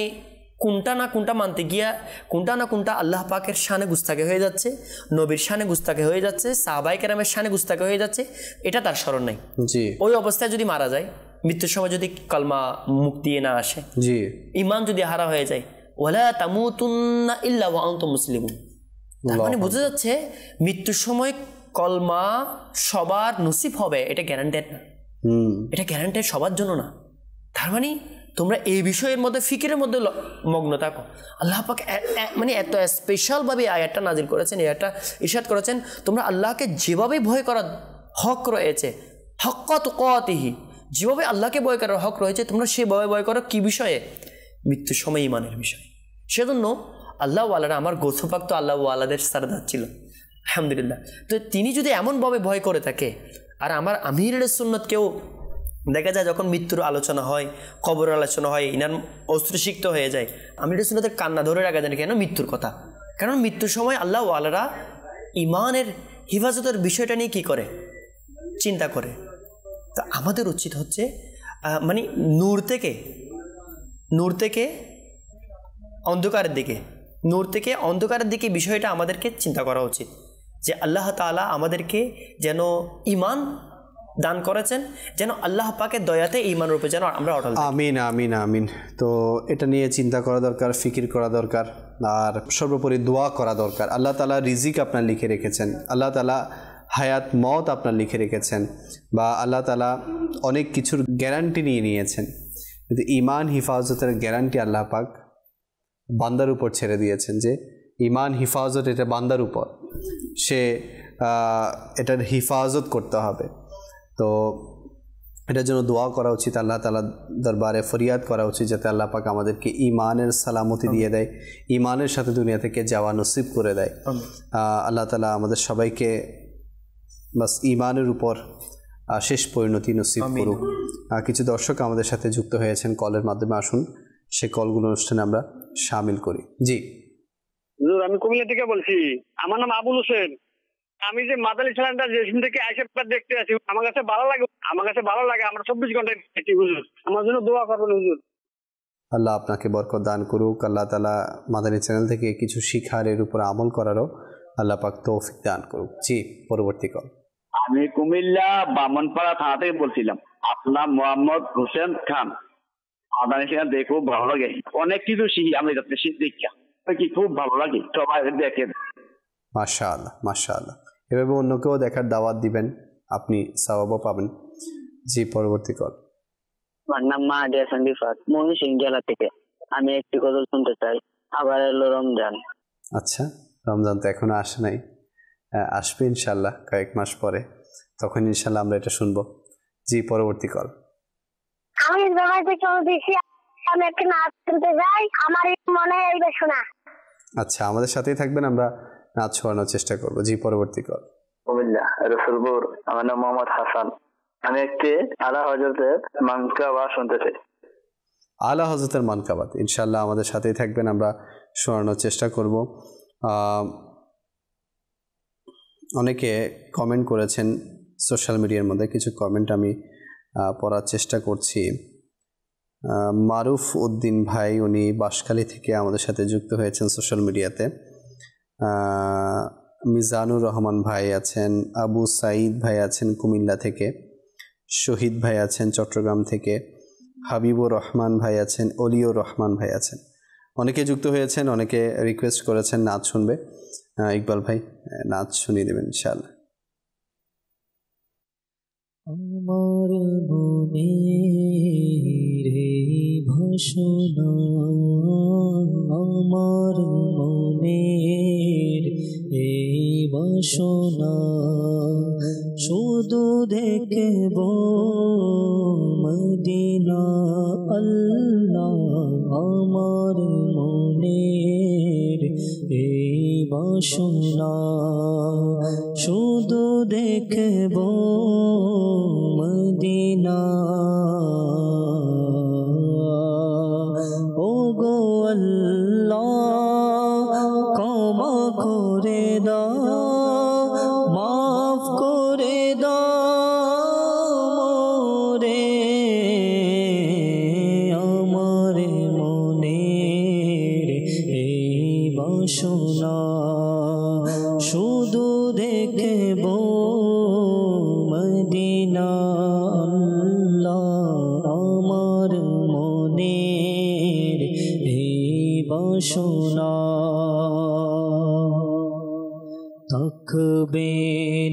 Speaker 3: কোনটা না কোনটা মানতে গিয়া কোনটা না কোনটা আল্লাহ পাকের শানে গুস্তাখি হয়ে যাচ্ছে, নবীর শানে গুস্তাখি হয়ে যাচ্ছে, সাহাবায়ে কেরামের শানে গুস্তাখি হয়ে যাচ্ছে, এটা তার স্মরণ নাই। ওই অবস্থায় যদি মারা যায়, মৃত্যুর সময় যদি কালমা মুখ দিয়ে না আসে, ঈমান যদি হারা হয়ে যায়, ওয়ালা তামুতুন্না ইল্লা ওয়া আনতুম মুসলিমুন, তার মানে বোঝা যাচ্ছে মৃত্যুর সময় কলমা সবার নসিব হবে এটা গ্যারান্টেড না, এটা গ্যারান্টেড সবার জন্য না। তার মানে তোমরা এই বিষয়ের মধ্যে ফিকিরের মধ্যে মগ্ন থাকো। আল্লাহ পাক মানে এত স্পেশালভাবে আয়াতটা নাজিল করেছেন, এই আয়াতটা ইরশাদ করেছেন, তোমরা আল্লাহকে যেভাবে ভয় করার হক রয়েছে, হাক্কা তুকাতিহি, যেভাবে আল্লাহকে ভয় করার হক রয়েছে, তোমরা সেভাবে ভয় করো। কি বিষয়ে? মৃত্যুর সময় ঈমানের বিষয়। সেজন্য আল্লাহ ওয়ালারা, আমার গোসপাক তো আল্লাহ ওয়ালাদের সারদার ছিল আলহামদুলিল্লাহ। তো তিনি যদি এমনভাবে ভয় করে থাকে, আর আমার আমিরের সুন্নতকেও দেখা যায় যখন মৃত্যুর আলোচনা হয়, কবর আলোচনা হয়, ইনার অস্ত্রসিক্ত হয়ে যায়, আমিরের সুন্নতের কান্না ধরে রাখা যায় কেন? মৃত্যুর কথা। কারণ মৃত্যুর সময় আল্লাহ ওয়ালারা ঈমানের হিফাজতের বিষয়টা নিয়ে কী করে? চিন্তা করে। তা আমাদের উচিত হচ্ছে মানে নূর থেকে অন্ধকারের দিকে বিষয়টা আমাদেরকে চিন্তা করা উচিত, যে আল্লাহ তাআলা আমাদেরকে যেন ঈমান দান করেছেন, যেন আল্লাহ পাকের দয়াতে ঈমান রূপে যেন আমরা অটল থাকি।
Speaker 1: আমিন আমিন আমিন। তো এটা নিয়ে চিন্তা করা দরকার, ফিকির করা দরকার, আর সর্বোপরি দোয়া করা দরকার। আল্লাহ তাআলা রিজিক আপনার লিখে রেখেছেন, আল্লাহ তাআলা হায়াত মত আপনার লিখে রেখেছেন, বা আল্লাহ তাআলা অনেক কিছুর গ্যারান্টি নিয়েছেন, কিন্তু ঈমান হিফাজতের গ্যারান্টি আল্লাহ পাক বান্দার উপর ছেড়ে দিয়েছেন, যে ঈমান হিফাজত এটা বান্দার উপর, সে এটার হিফাজত করতে হবে। তো এটার জন্য দোয়া করা উচিত, আল্লাহ তাআলা দরবারে ফরিয়াদ করা উচিত, যাতে আল্লাহ পাক আমাদেরকে ঈমানের সালামতি দিয়ে দেয়, ঈমানের সাথে দুনিয়া থেকে যাওয়া নসিব করে দেয়। আল্লাহ তাআলা আমাদের সবাইকে বাস ঈমানের উপর শেষ পরিণতি নসিব করুক। কিছু দর্শক আমাদের সাথে যুক্ত হয়েছেন কলের মাধ্যমে, আসুন সে কলগুলো অনুষ্ঠানে আমরা শামিল করি। জি
Speaker 4: হুজুর, আমি কুমিল্লা থেকে বলছি। আমার নাম আবুল হোসেন। আমি যে মাদালী চ্যানেলটা যেদিন থেকে আইসা দেখতে আছি, আমার কাছে ভালো লাগে। আমরা 24 ঘন্টায় দেখি হুজুর, আমার জন্য দোয়া করবেন হুজুর।
Speaker 1: আল্লাহ আপনাকে বরকত দান করুক। আল্লাহ তাআলা মাদানী চ্যানেল থেকে কিছু শিখার, এর উপর আমল করারও আল্লাহ পাক তৌফিক দান করুক। জি, পরবর্তী কল।
Speaker 4: আমি কুমিল্লা বামনপাড়া থানা থেকে বলছিলাম। আপনার মোহাম্মদ হোসেন খান। মাদানী চ্যানেল দেখে খুব ভালো লাগে, অনেক কিছু শিখি আমি যাতে শিক্ষা কি খুব ভালো লাগে, সবাই দেখেন।
Speaker 1: মাশাআল্লাহ মাশাআল্লাহ। এভাবে অন্যকেও দেখার দাওয়াত দিবেন, আপনি সওয়াবও পাবেন। জি, পরবর্তী কল।
Speaker 5: আমার নাম মাহাদি হাসান রিফাত, ময়মনসিংহ জেলা থেকে। আমি একটি গজল শুনতে চাই। আবার এলো রমজান।
Speaker 1: আচ্ছা, রমজান তো এখনো আসে নাই, আসবে ইনশাল্লাহ কয়েক মাস পরে, তখন ইনশাল্লাহ আমরা এটা শুনবো। জি, পরবর্তী কল।
Speaker 6: আমি জমাই থেকে দেখি আমি একটা নাচ শুনতে যাই, আমার মনে এইবার শোনা।
Speaker 1: আচ্ছা, আমাদের সাথেই থাকবেন, আমরা নাচ শোনানোর চেষ্টা করবো। জি, পরবর্তী কল।
Speaker 7: কুমিল্লা রসুলপুর। আমার নাম মোহাম্মদ হাসান। আমি একটি আলা হযরতের মানকাবাত শুনতে চাই।
Speaker 1: আলা হযরতের মানকাবাত, ইনশাল্লাহ আমাদের সাথেই থাকবেন, আমরা শোনানোর চেষ্টা করব। অনেকে কমেন্ট করেছেন সোশ্যাল মিডিয়ার মধ্যে, কিছু কমেন্ট আমি পড়ার চেষ্টা করছি। মারুফ উদ্দিন ভাই, উনি বাঁশখালী থেকে আমাদের সাথে যুক্ত হয়েছেন সোশ্যাল মিডিয়াতে। মিজানুর রহমান ভাই আছেন, আবু সাইদ ভাই আছেন কুমিল্লা থেকে, শহীদ ভাই আছেন চট্টগ্রাম থেকে, হাবিবুর রহমান ভাই আছেন, অলিউর রহমান ভাই আছেন। অনেকে যুক্ত হয়েছেন, অনেকে রিকোয়েস্ট করেছেন নাচ শুনবে। ইকবাল ভাই নাচ শুনিয়ে দেবেন ইনশাআল্লাহ।
Speaker 2: আমার মনে রে ভাষণা, আমার মনের এই বাসনা, শুধু দেখব মদিনা আল্লাহ। আমার মনের এই বাসনা, শুধু দেখব মদিনা। ও গো আল্লাহ ক্ষমা করে দাও, মাফ করে দাও মোরে। আমার মনের এই বাসনা, শুধু দেখব মদিনা আল্লাহ। আমার মনের এই বাসনা, থাকবে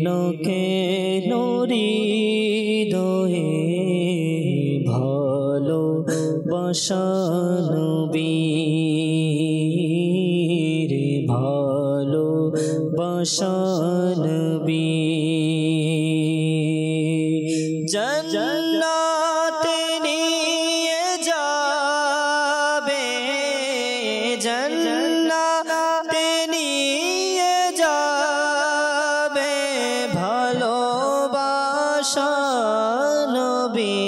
Speaker 2: না কেন হৃদয়ে ভালোবাসা নবীর, ভালোবাসা নবী। জান্নাতে নিয়ে যাবে, জান্নাতে নিয়ে যাবে ভালোবাসা নবী।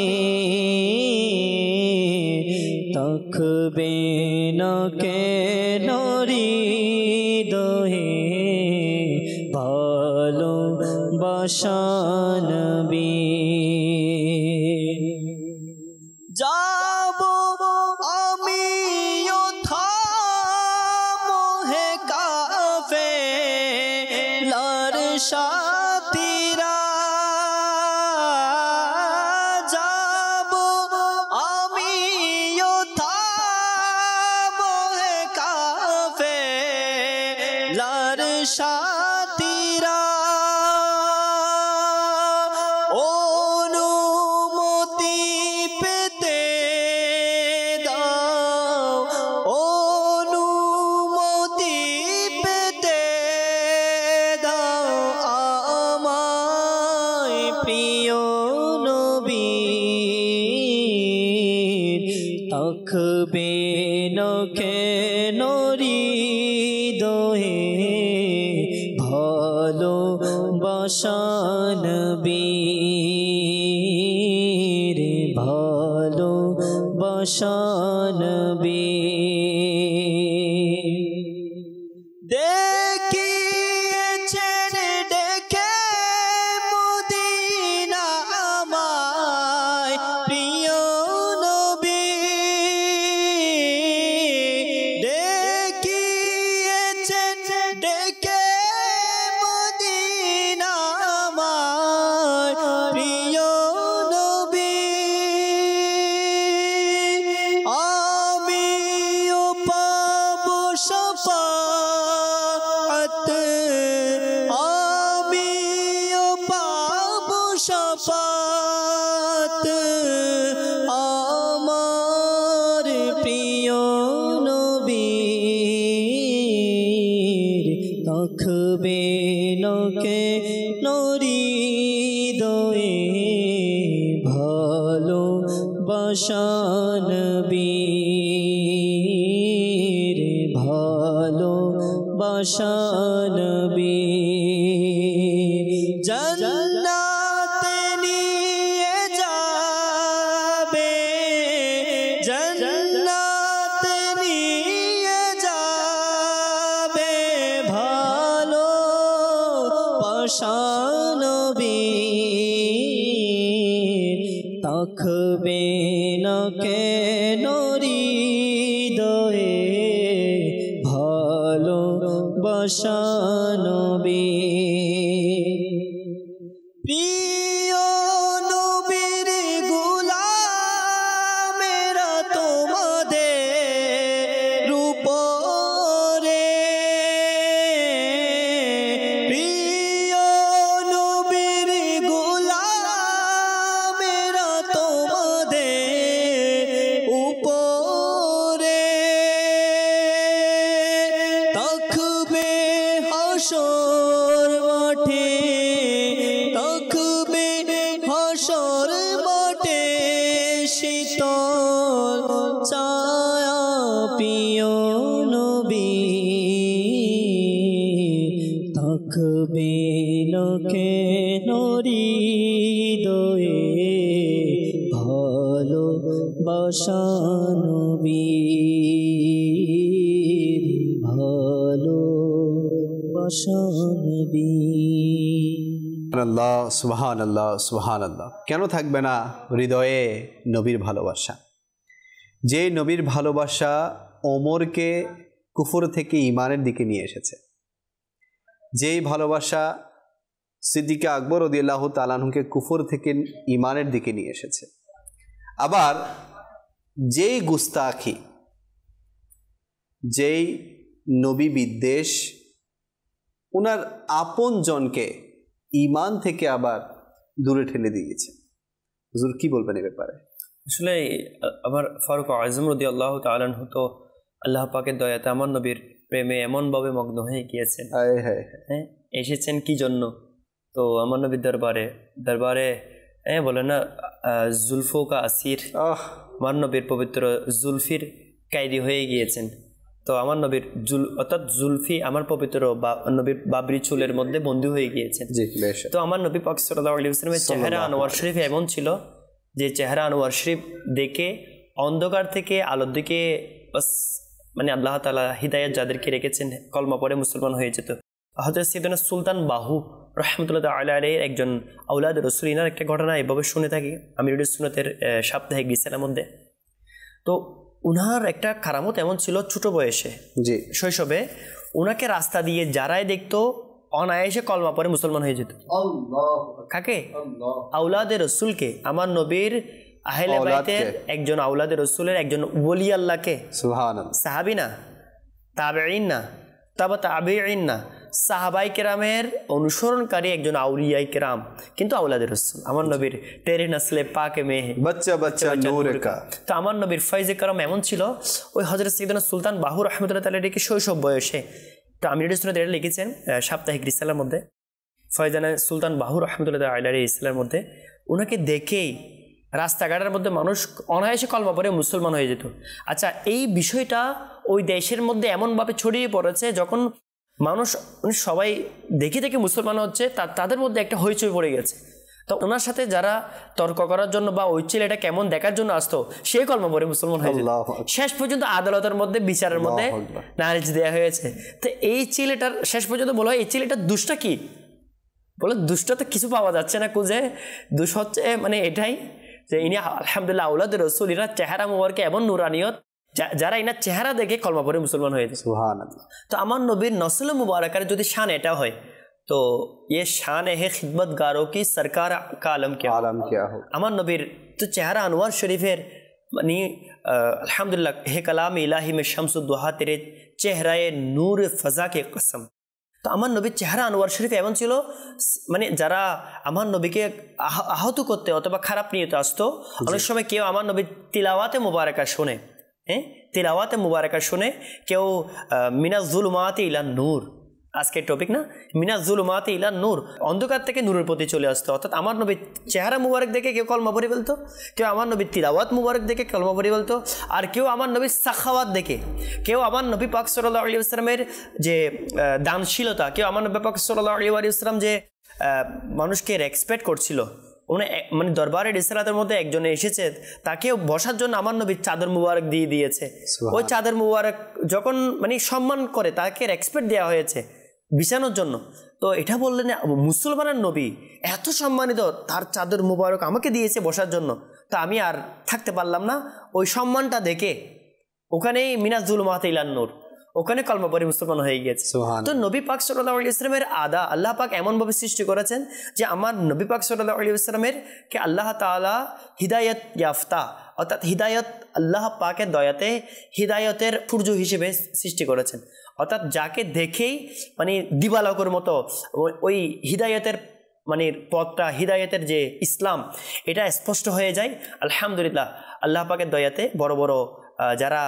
Speaker 2: থাকবে না কেন হৃদয়ে ভালোবাসা নবী। যাব আমিও থামোহে কাফেলার সাথীরা, যাব আমিও থামোহে কাফেলার সাথীরা। অনুমতি পেতে দাও, অনুমতি পেতে দাও আমায় প্রিয় নবীর। থাকবে না কেন হৃদয়ে ভালোবাসা নবীর, ভালোবাসা নবী। দেখিয়েছেন ডেকে মদিনা আমায় প্রিয় নবী, দেখিয়েছেন ডেকে মদিনা আমায় প্রিয় নবী। আমিও পাবো শাফাআত, আমিও পাবো শাফাআত আমার প্রিয় নবীর। থাকবে না কেন হৃদয়ে ভালোবাসা নবীর, ভালোবাসা নবী। জান্নাতে নিয়ে যাবে, জান্নাতে নিয়ে যাবে ভালোবাসা নবীর। থাকবে না কেন হৃদয়ে ভালোবাসা নবীর। প্রিয় নবীর গোলামেরা তোমাদের রূপ বিলোকে হৃদয়ে ভালোবাসা নবীর ভালোবাসা নবীর।
Speaker 1: আল্লাহ সুবহান আল্লাহ সুবহান আল্লাহ। কেন থাকবে না হৃদয়ে নবীর ভালোবাসা? যে নবীর ভালোবাসা ওমরকে কুফর থেকে ঈমানের দিকে নিয়ে এসেছে, যেই ভালোবাসা সিদ্দিকে আকবর রাদিয়াল্লাহু তাআলা আনহুকে কুফর থেকে ঈমানের দিকে নিয়ে এসেছে। আবার যেই গুস্তাখি, যেই নবী বিদ্বেষ ওনার আপন জনকে ঈমান থেকে আবার দূরে ঠেলে দিয়েছে। হুজুর কি বলবেন এই ব্যাপারে?
Speaker 3: আসলে আমার ফারুক আজম রাদিয়াল্লাহু তাআলা আনহু তো আল্লাহ পাকের দয়াতে আমার নবীর প্রেমে এমনভাবে মগ্ন হয়ে গিয়েছেন। হ্যাঁ, এসেছেন কি জন্য? তো আমার নবীর দরবারে বলে না জুলফো কা আসির, আমার নবীর পবিত্র জুলফির কায়দি হয়ে গিয়েছেন। তো আমার নবীর অর্থাৎ জুলফি আমার পবিত্র নবীর বাবরি চুলের মধ্যে বন্দী হয়ে গিয়েছেন। তো আমার নবী পাক সাল্লাল্লাহু আলাইহি ওয়াসাল্লামের চেহারা আনোয়ার শরীফ এমন ছিল যে চেহারা আনোয়ার শরীফ দেখে অন্ধকার থেকে আলোর দিকে মানে আল্লাহ তাআলা হিদায়াত যাদেরকে রেখেছেন কলমা পড়ে মুসলমান হয়ে যেত। হযরত সাইয়েদনা সুলতান বাহু রাহমাতুল্লাহ তাআলা আলাইহির একজন আওলাদ রাসূল, ইনার একটা ঘটনা এভাবে শুনে থাকি আমিরুল সুন্নাতের সাপ্তাহিক রিসালার মধ্যে। তো উনার একটা কারামত এমন ছিল, ছোট বয়সে শৈশবে উনাকে রাস্তা দিয়ে যারাই দেখতো অনায়াসে কলমা পড়ে মুসলমান হয়ে যেত। কাকে? আওলাদে রসুলকে, আমার নবীর আহলে বাইতের একজন আওলাদে রসুলের একজন ওলি আল্লাহকে। সুবহানাল্লাহ। সাহাবী না, তাবেঈন না, তাবা তাবেঈন না, সাহাবাই কেরামের অনুসরণকারী একজন আউলিয়ায়ে কেরাম, কিন্তু আওলাদে রসুল। আমার নবীর তেরে নসলে পাকে মে বাচ্চা বাচ্চা নূর কা। তো আমার নবীর ফয়জে কারাম এমন ছিল, ওই হযরত সাইয়েদনা সুলতান বাহু রাহমাতুল্লাহ তাআলা আলাইহি শৈশব বয়সে, তো আমিরুল সুন্নাত এটা লিখেছেন সাপ্তাহিক রিসালার মধ্যে, ফয়জানা সুলতান বাহু রাহমাতুল্লাহ তাআলা আলাইহি ইসলামের মধ্যে, ওনাকে দেখেই রাস্তাঘাটের মধ্যে মানুষ অনায়াসে কলমা পড়ে মুসলমান হয়ে যেত। আচ্ছা, এই বিষয়টা ওই দেশের মধ্যে এমনভাবে ছড়িয়ে পড়েছে, যখন মানুষ সবাই দেখে দেখে মুসলমান হচ্ছে, তাদের মধ্যে একটা হইচই পড়ে গেছে। তো ওনার সাথে যারা তর্ক করার জন্য বা ওই ছেলেটা কেমন দেখার জন্য আসতো, সে কলমা পড়ে মুসলমান হয়ে যেত। শেষ পর্যন্ত আদালতের মধ্যে বিচারের মধ্যে নালিশ দেওয়া হয়েছে। তো এই ছেলেটার শেষ পর্যন্ত বলা হয়, এই ছেলেটার দুষ্টা কি? বলে দুষ্টা তো কিছু পাওয়া যাচ্ছে না খুঁজে, দুষ হচ্ছে মানে এটাই যে ইনি আলহামদুলিল্লাহ আওলাদে রাসূল, ইনার চেহারা মুবারকে এমন নুরানিয়ত, যারা ইনার চেহারা দেখে কলমা পড়ে মুসলমান হয়ে যায়। সুবহানাল্লাহ। তো আমার নবীর নসল মুবারকার যদি শান এটা হয়, তো ये शान है खिदमतगारों की सरकार का आलम क्या हो। আমার নবীর তো চেহারা আনোয়ার শরীফের মানে আলহামদুলিল্লাহ হে কালাম ইলাহি মে শামসুদ্দোহা তেরে চেহারায়ে নূর ফজা কে কসম। তো আমার নবীর চেহারা আনোয়ার শরীফ এমন ছিল, মানে যারা আমার নবীকে আহত করতে অথবা খারাপ নিয়তে আসতো, অনেক সময় কেউ আমার নবীর তিলাওয়াতে মুবারাকা শোনে, তিলাওয়াতে মুবারাকা শুনে কেউ মিনাজ জুলুমাতি ইলান নূর, আজকের টপিক না, মিনাজ জুলুমাতি ইলান নূর, অন্ধকার থেকে নূরের প্রতি চলে আসতো। অর্থাৎ আমার নবীর চেহারা মুবারক দেখে কেউ কলমা পড়ে ফেলতো, কেউ আমার নবীর তিলাওয়াত মুবারক দেখে কলমা পড়ে ফেলতো, আর কেউ আমার নবীর সাখাওয়াত দেখে, কেউ আমার নবী পাক সাল্লাল্লাহু আলাইহি ওয়াসাল্লামের যে দানশীলতা, কেউ আমার নবী পাক সাল্লাল্লাহু আলাইহি ওয়াসাল্লাম যে মানুষকে রেসপেক্ট করছিল, উনি মানে দরবারের রিসালাতের মধ্যে একজনে এসেছে, তাকে বসার জন্য আমার নবীর চাদর মুবারক দিয়ে দিয়েছে। ওই চাদর মুবারক যখন মানে সম্মান করে তাকে রেসপেক্ট দেওয়া হয়েছে বিছানোর জন্য। তো এটা বললেন মুসলমানের নবী এত সম্মানিত, তার চাদর মুবারক আমাকে দিয়েছে বসার জন্য, তো আমি আর থাকতে পারলাম না, ওই সম্মানটা দেখে ওখানেই মিনাজ জুলুমাতি ইলান নূর, ওখানে কলমা পড়ে মুসলমান হয়ে গেছে। তো নবী পাক সাল্লাল্লাহু আলাইহি ওয়াসাল্লামের আদা আল্লাহ পাক এমনভাবে সৃষ্টি করেছেন যে আমার নবী পাক সাল্লাল্লাহু আলাইহি ওয়াসাল্লামের কে আল্লাহ তাআলা হিদায়াত ইয়াফতা, অর্থাৎ হিদায়ত আল্লাহ পাকের দয়াতে হিদায়তের সূর্য হিসেবে সৃষ্টি করেছেন। অর্থাৎ যাকে দেখেই মানে দিবালোকের মতো ওই হিদায়তের মানে পথটা, হিদায়তের যে ইসলাম, এটা স্পষ্ট হয়ে যায়। আলহামদুলিল্লাহ আল্লাহ পাকের দয়াতে বড় বড় যারা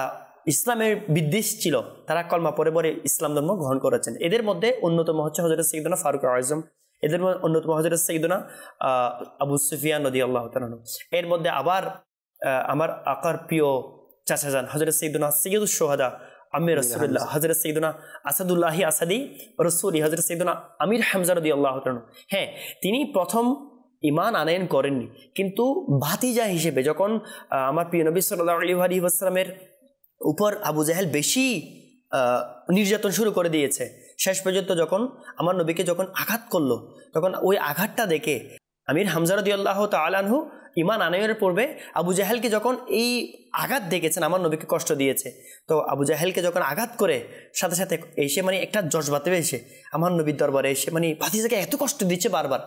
Speaker 3: ইসলামের বিদ্বেষ ছিল, তারা কলমা পরে পরে ইসলাম ধর্ম গ্রহণ করেছেন। এদের মধ্যে অন্যতম হচ্ছে হযরত সাইয়েদনা ফারুক আযম, এদের মধ্যে অন্যতম হযরত সাইয়েদনা আবু সুফিয়ান রাদিয়াল্লাহু তাআলা। এর মধ্যে আবার আমার আকার প্রিয় চাচাজান হযরত সাইয়েদনা সাইয়্যিদুশ শুহাদা আমির রাসূলুল্লাহ হযরত সাইয়্যিদুনা আসাদুল্লাহি আসাদি রাসূলি হযরত সাইয়্যিদুনা আমির হামজা রাদিয়াল্লাহু তাআলা। হ্যাঁ, তিনি প্রথম ঈমান আনয়ন করেননি, কিন্তু ভাতিজা হিসেবে যখন আমার প্রিয় নবী সাল্লাল্লাহু আলাইহি ওয়াসাল্লামের উপর আবু জাহেল বেশি নির্যাতন শুরু করে দিয়েছে, শেষ পর্যন্ত যখন আমার নবীকে যখন আঘাত করলো, তখন ওই আঘাতটা দেখে আমির হামজা রাদিয়াল্লাহু তাআলা আনহু ঈমান আনয়নের পূর্বে আবু জাহেলকে যখন এই আঘাত দেখেছেন আমার নবীকে কষ্ট দিয়েছে, তো আবু জাহেলকে যখন আঘাত করে সাথে সাথে এসে মানে একটা জজবাতে এসে আমার নবীর দরবারে এসে মানে ভাতিজাকে এত কষ্ট দিচ্ছে বারবার,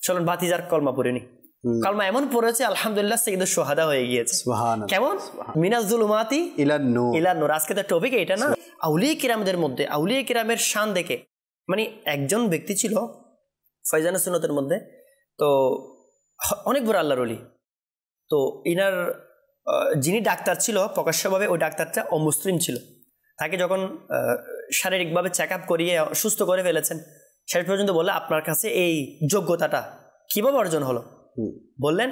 Speaker 3: চলুন ভাতিজার কলমা পড়েনি, কলমা এমন পড়েছে আলহামদুলিল্লাহ সাইয়্যিদুশ শুহাদা হয়ে গিয়েছে। কেমন মিনাজ জুলুমাতি ইলান নূর। আজকে তো টপিক এটা না, আউলিয়া কিরামদের মধ্যে আউলিয়া কিরামের শান দেখে, মানে একজন ব্যক্তি ছিল ফয়জানে সুন্নতের মধ্যে, তো অনেক বড় আল্লাহর ওলি, তো ইনার যিনি ডাক্তার ছিল প্রকাশ্যভাবে ওই ডাক্তারটা অমুসলিম ছিল, তাকে যখন শারীরিকভাবে চেক আপ করিয়ে সুস্থ করে ফেলেছেন, শেষ পর্যন্ত বললে আপনার কাছে এই যোগ্যতাটা কিভাবে অর্জন হলো? বললেন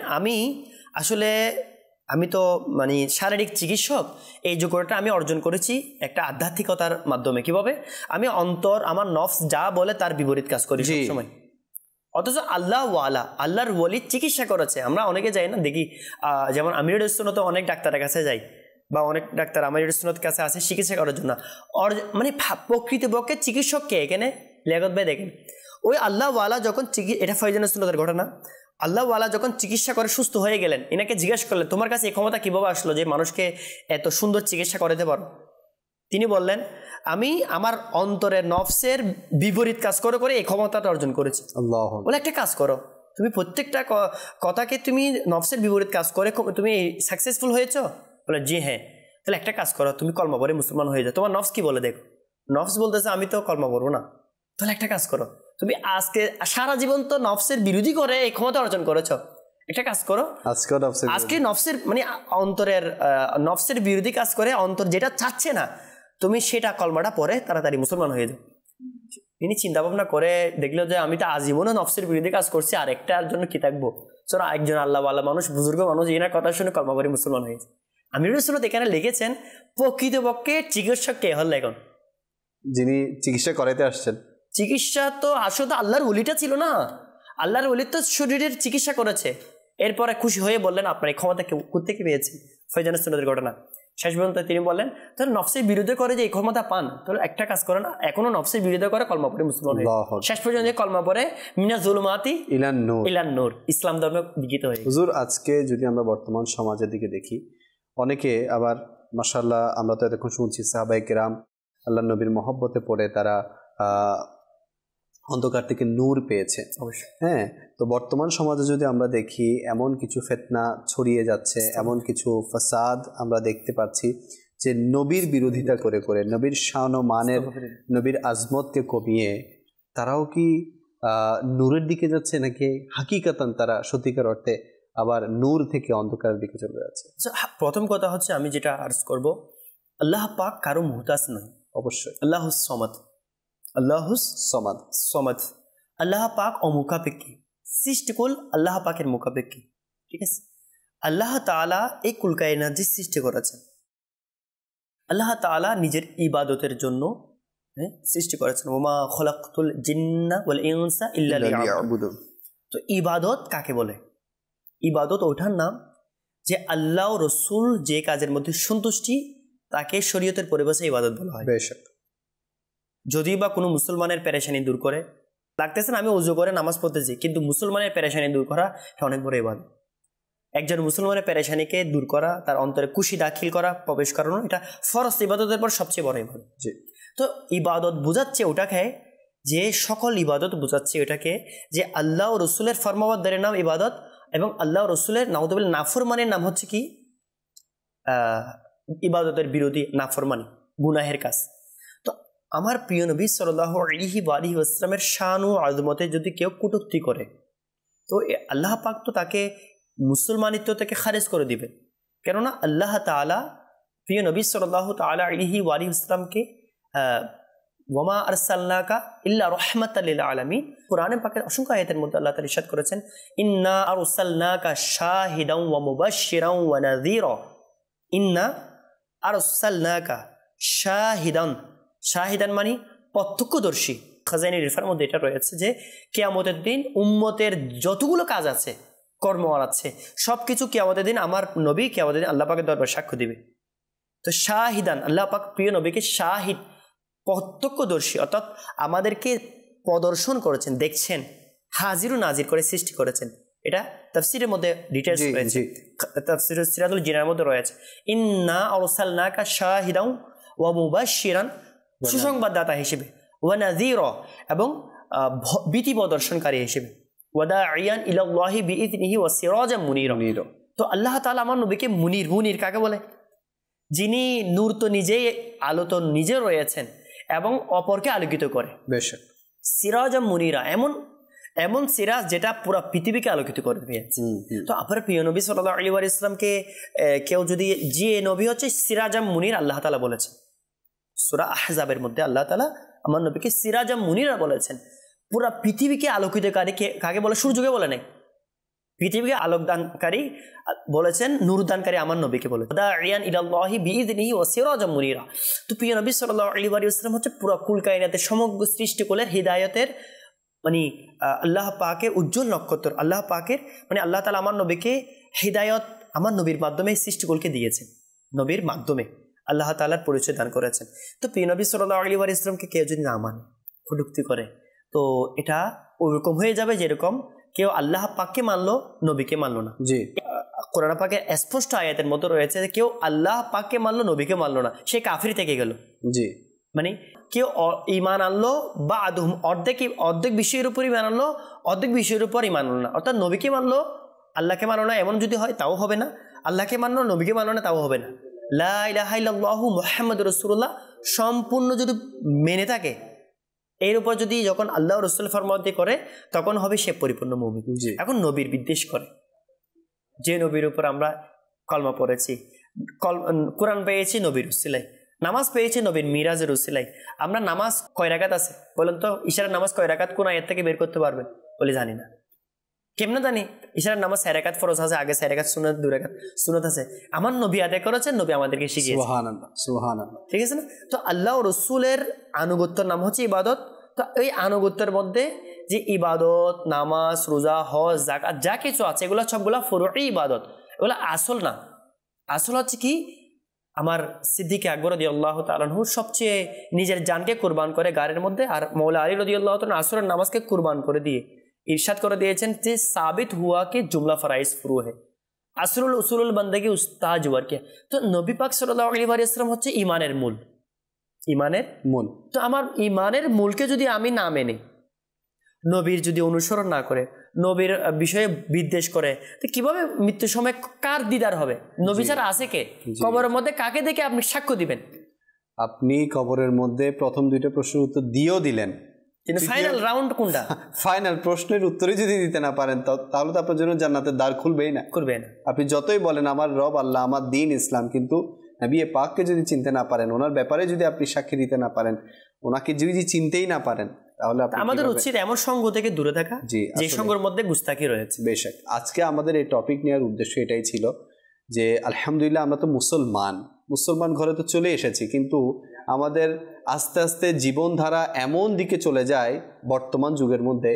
Speaker 3: আমি তো মানে শারীরিক চিকিৎসক, এই যোগ্যতাটা আমি অর্জন করেছি একটা আধ্যাত্মিকতার মাধ্যমে। কিভাবে? আমি অন্তর আমার নফস যা বলে তার বিপরীত কাজ করি সবসময়। অথচ আল্লাহর ওয়ালি চিকিৎসা করেছে। আমরা অনেকে যাই না, দেখি যেমন আমিরুল সুন্নত অনেক ডাক্তারের কাছে যাই, বা অনেক ডাক্তার আমিরুল সুন্নত কাছে আসে চিকিৎসা করার জন্য, মানে প্রকৃতপক্ষে চিকিৎসককে এখানে লিয়াকত ভাই দেখেন, ওই আল্লাহওয়ালা যখন এটা ফয়জানে সুন্নতের ঘটনা, আল্লাহওয়ালা যখন চিকিৎসা করে সুস্থ হয়ে গেলেন, এনাকে জিজ্ঞেস করলেন তোমার কাছে এই ক্ষমতা কিভাবে আসলো যে মানুষকে এত সুন্দর চিকিৎসা করাতে পারো? তিনি বললেন আমি আমার অন্তরের নফসের বিপরীত কাজ করে করে এই ক্ষমতাটা অর্জন করেছি। বলে একটা কাজ করো, তুমি প্রত্যেকটা কথাকে তুমি নফসের বিপরীত কাজ করে তুমি সাকসেসফুল হয়েছো? বলে জি হ্যাঁ। তাহলে একটা কাজ করো, তুমি কলমা পড়ে মুসলমান হয়ে যাও। তোমার নফস কি বলে দেখো। নফস বলতেছে আমি তো কলমা পড়বো না। তাহলে একটা কাজ করো, তুমি আজকে সারা জীবন তো নফসের বিরোধী করে এই ক্ষমতা অর্জন করেছো, একটা কাজ করো আজকে নফসের মানে অন্তরের নফসের বিরোধী কাজ করে অন্তর যেটা চাচ্ছে না তুমি সেটা কলমাটা পরে তাড়াতাড়ি মুসলমান হয়ে যাও। তিনি চিন্তা ভাবনা করে দেখলো যে আমি তো আজীবনও নফসের বিরোধী কাজ করছি, আর একটার জন্য কি থাকবো, চলো একজন আল্লাহওয়ালা মানুষ বুজুর্গ মানুষ এনার কথা শুনে কলমা পরে মুসলমান হয়েছে। আমিরুল সুন্নাত এখানে লিখেছেন প্রকৃতপক্ষে চিকিৎসক কে হল এখন,
Speaker 1: যিনি চিকিৎসা করাইতে আসছেন।
Speaker 3: চিকিৎসা তো আসলে আল্লাহর ওলিটা ছিল না, আল্লাহর ওলি তো শরীরের চিকিৎসা করেছে। এরপরে খুশি হয়ে বললেন আপনার এই ক্ষমতা কোত্থেকে পেয়েছেন? ফয়জানে সুন্নতের ঘটনা। শেষ পর্যন্ত তিনি বললেন তাহলে নফসের বিরুদ্ধে করে যে এই ক্ষমতা পান, তাহলে একটা কাজ করেন, এখনো নফসের বিরুদ্ধে করে কলমা পড়ে মুসলমান হয়ে শেষ পর্যন্ত কলমা পড়ে মিনাজ জুলুমাতি ইলান নূর ইসলাম ধর্মে দীক্ষিত হয়ে।
Speaker 1: হুজুর আজকে যদি আমরা বর্তমান সমাজের দিকে দেখি, অনেকে আবার মাশাআল্লাহ আমরা তো এতক্ষণ শুনছি সাহাবায়ে কেরাম আল্লাহ নবীর মহব্বতে পড়ে তারা অন্ধকার থেকে নূর পেয়েছে। হ্যাঁ, তো বর্তমান সমাজে যদি আমরা দেখি এমন কিছু ফিতনা ছড়িয়ে যাচ্ছে, এমন কিছু ফাসাদ আমরা দেখতে পাচ্ছি যে নবীর বিরোধিতা করে করে নবীর শান ও মানের নবীর আজমতকে কমিয়ে তারাও কি নূরের দিকে যাচ্ছে, নাকি হাকিকাতান তারা সত্যিকার অর্থে আবার নূর থেকে অন্ধকারের দিকে চলে যাচ্ছে?
Speaker 3: প্রথম কথা হচ্ছে আমি যেটা আর্জ করব, আল্লাহ পাক কারো মুহতাজ নয়। অবশ্যই আল্লাহুস সামাদ, আল্লাহুস সামাদ সামাদ, আল্লাহ পাক অমুখাপেক্ষী, সৃষ্টিকুল আল্লাহ পাকের মুখাপেক্ষী। ঠিক আছে, আল্লাহ তাআলা এই কুল কায়নাত যে সৃষ্টি করেছেন, আল্লাহ তাআলা নিজের ইবাদতের জন্য সৃষ্টি করেছেন। ওমা খলাকতুল জিন্না ওয়াল ইনসা ইল্লা লিয়াবুদুন। তো ইবাদত কাকে বলে? ইবাদত ওঠার নাম যে আল্লাহ রসুল যে কাজের মধ্যে সন্তুষ্টি তাকে শরীয়তের পরিভাষা ইবাদত বলা হয়। বেশক যদি বা কোনো মুসলমানের পেরেশানি দূর করে, লাগতেছে না আমি ওযু করে নামাজ পড়তেছি, কিন্তু মুসলমানের পেরেশানি দূর করা এটা অনেক বড় ইবাদত। একজন মুসলমানের পেরেশানিকে দূর করা, তার অন্তরে খুশি দাখিল করা, প্রবেশ করানো, এটা ফরজ ইবাদতের পর সবচেয়ে বড় ইবাদত। তো ইবাদত বোঝাচ্ছে ওটাকে, যে সকল ইবাদত বোঝাচ্ছে এটাকে যে আল্লাহ রসুলের ফরমাবরদারির নাম ইবাদত, এবং আল্লাহ রসুলের নাউযুবিল্লাহ নাফরমানির নাম হচ্ছে কি? ইবাদতের বিরোধী নাফরমানি, গুনাহের কাজ। তো আমার প্রিয় নবী সাল্লাল্লাহু আলাইহি ওয়াসাল্লামের শান ও আযমতে যদি কেউ কটূক্তি করে, তো আল্লাহ পাক তো তাকে মুসলমানিত্ব থেকে খারিজ করে দিবে। কেননা আল্লাহ তাআলা প্রিয় নবী সাল্লাল্লাহু তাআলা আলাইহি ওয়াসাল্লামকে ওয়ামা আরসালনাকা ইল্লা রাহমাতাল লিল আলামিন, কোরআনে পাকের অসংখ্য আয়াতের মধ্যে আল্লাহ তাআলা ইরশাদ করেছেন ইন্না আরসালনাকা শাহিদান ওয়া মুবাশশিরান ওয়া নাযীরা, ইন্না আরসালনাকা, শাহিদান, শাহিদান মানে প্রত্যক্ষদর্শী। খাজাইনি রিফার মধ্যে এটা রয়েছে যে কিয়ামতের দিন উম্মতের যতগুলো কাজ আছে, কর্ম আছে, সবকিছু কিয়ামতের দিন আমার নবী কিয়ামতের দিন আল্লাহ পাকের দরবারে সাক্ষ্য দিবে। তো শাহিদান, আল্লাহ পাক প্রিয় নবীকে শাহিদ, প্রত্যক্ষদর্শী, অর্থাৎ আমাদেরকে প্রদর্শন করেছেন, দেখছেন, হাজির ও নাজির করে সৃষ্টি করেছেন। এটা তাফসীরের মধ্যে ডিটেইলস রয়েছে, তাফসীর সিরাতুল জিনার মধ্যে রয়েছে, ইন্না আরসালনাকা শাহিদান ওয়া মুবাশশিরান, সুসংবাদদাতা হিসেবে, ওয়া নাযীরা, এবং ভীতি প্রদর্শনকারী হিসেবে, ওয়া দাঈয়ান ইলাল্লাহি বিইযনিহি ওয়া সিরাজাম মুনীরা। তো আল্লাহ তাআলা আমার নবীকে মুনীর, মুনীর কাকে বলে? যিনি নূর তো নিজেই, আলো তো নিজে রয়েছেন এবং অপরকে আলোকিত করে।
Speaker 1: বেশক।
Speaker 3: সিরাজাম মুনীরা, এমন এমন সিরাজ যেটা পুরো পৃথিবীকে আলোকিত করে দিয়েছে। তো আপনার প্রিয় নবী সাল্লাল্লাহু আলাইহি ওয়া সাল্লামকে কেউ যদি, যে নবী হচ্ছে সিরাজাম মুনীর, আল্লাহ তাআলা বলেছেন সূরা আহজাবের মধ্যে, আল্লাহ তাআলা আমার নবীকে সিরাজাম মুনীরা বলেছেন। পুরো পৃথিবীকে আলোকিতকারী কাকে বলে? সূর্যকে বলে নাই, পৃথিবীকে আলোকদানকারী বলেছেন, নূরদানকারী আমার নবীকে বলে, দাঈয়ান ইলাল্লাহি বিইযনিহি ওয়া সিরাজাম মুনীরা। তো প্রিয় নবী সাল্লাল্লাহু আলাইহি ওয়া সাল্লাম হচ্ছে পুরো কুল কায়নাতের, সমগ্র সৃষ্টিকুলের হিদায়াতের মানে আল্লাহ পাকের উজ্জ্বল নক্ষত্র। আল্লাহ পাকের মানে আল্লাহ তাআলা আমার নবীকে হিদায়ত আমার নবীর মাধ্যমে সৃষ্টিকুলকে দিয়েছেন, নবীর মাধ্যমে আল্লাহ তাআলার পরিচয় দান করেছেন। তো প্রিয় নবী সাল্লাল্লাহু আলাইহি ওয়া সাল্লামকে কেউ যদি না মানে, কটূক্তি করে, তো এটা ওরকম হয়ে যাবে যেরকম কেউ আল্লাহ পাককে মানলো, নবীকে মানলো না।
Speaker 1: জি,
Speaker 3: কোরআন পাকের স্পষ্ট আয়াতের মতো রয়েছে যে কেউ আল্লাহ পাককে মানলো, নবীকে মানলো না, সে কাফির থেকে গেল।
Speaker 1: জি,
Speaker 3: মানে কেউ ইমান আনলো বা আদম অর্ধেক বিষয়ের উপর ইমান আনলো, অর্ধেক বিষয়ের উপর ইমান আনলো না। অর্থাৎ নবীকে মানলো, আল্লাহকে মানলো না, এমন যদি হয় তাও হবে না। আল্লাহকে মানলো, নবীকে মানলো না, তাও হবে না। লা ইলাহা ইল্লাল্লাহু মুহাম্মাদুর রাসূলুল্লাহ সম্পূর্ণ যদি মেনে থাকে, এর উপর যদি যখন আল্লাহ রাসূল ফরমাতে করে, তখন হবে সে পরিপূর্ণ মুমিন। এখন নবীর বিদ্বেষ করে, যে নবীর উপর আমরা কলমা পড়েছি, কোরআন পেয়েছি নবীর উসিলায়, নামাজ পেয়েছি নবীর মিরাজের উসিলায়। আমরা নামাজ কয় রাকাত আছে বলেন তো? ইশারার নামাজ কয় রাকাত কোন আয়াত থেকে বের করতে পারবেন? বলে জানি না। কেমনে জানি? ইশারার নামাজ 6 রাকাত ফরজ আছে, আগে 6 রাকাত সুন্নাত, 2 রাকাত সুন্নাত আছে। আমার নবী আদায় করেছেন, নবী আমাদেরকে শিখিয়েছেন।
Speaker 1: সুবহানাল্লাহ, সুবহানাল্লাহ।
Speaker 3: ঠিক আছে না? তো আল্লাহ ও রাসূলের আনুগত্যের নাম হচ্ছে ইবাদত। তো এই আনুগত্যের মধ্যে যে ইবাদত, নামাজ, রোজা, হজ, যাকাত যা কিছু আছে, এগুলো সবগুলা ফুরুই ইবাদত, এগুলো আসল না। আসল হচ্ছে কি? আমার সিদ্দিক আকবর রাদিয়াল্লাহু তাআলা আনহু সবচেয়ে নিজের জানকে কুরবান করে গারের মধ্যে, আর মৌলা আলী রাদিয়াল্লাহু তাআলা আসরের নামাজকে কুরবান করে দিয়ে ইরশাদ করে দিয়েছেন যে সাবিত হুয়া কে জুমলা ফরাইজ ফুরু হে, আসরুল উসুলুল বান্দাগি উস্তাজ ওয়ারকে। তো নবী পাক সাল্লাল্লাহু আলাইহি ওয়াসাল্লাম হচ্ছে ইমানের মূল, ইমানের মূল। তো আমার ইমানের মূলকে যদি আমি না মেনে, নবীর যদি অনুসরণ না করে, নবীর বিষয়ে বিদ্বেষ করে, তো কিভাবে মৃত্যুর সময় কার দিদার হবে? নবী ছাড়া আছে কে? কবরের মধ্যে কাকে দেখে আপনি সাক্ষ্য দিবেন?
Speaker 1: আপনি কবরের মধ্যে প্রথম 2টা প্রশ্নের উত্তর দিয়েও দিলেন,
Speaker 3: কিন্তু ফাইনাল রাউন্ড কোনটা?
Speaker 1: ফাইনাল প্রশ্নের উত্তরই যদি দিতে না পারেন, তাহলে তো আপনার জন্য জান্নাতের দ্বার খুলবেই না,
Speaker 3: করবে না।
Speaker 1: আপনি যতই বলেন আমার রব আল্লাহ, আমার দ্বীন ইসলাম, কিন্তু নবী পাককে যদি চিনতে না পারেন, ওনার ব্যাপারে যদি আপনি সাক্ষী দিতে না পারেন, ওনাকে যদি চিনতেই না পারেন, তাহলে
Speaker 3: আমাদের উচিত এমন সঙ্গ থেকে দূরে থাকা যে সঙ্গের মধ্যে গুস্তাখি রয়েছে।
Speaker 1: বেশক। আজকে আমাদের এই টপিক নেওয়ার উদ্দেশ্য এটাই ছিল যে আলহামদুলিল্লাহ আমরা তো মুসলমান ঘরে তো চলে এসেছি, কিন্তু আমাদের আস্তে আস্তে জীবনধারা এমন দিকে চলে যায় বর্তমান যুগের মধ্যে,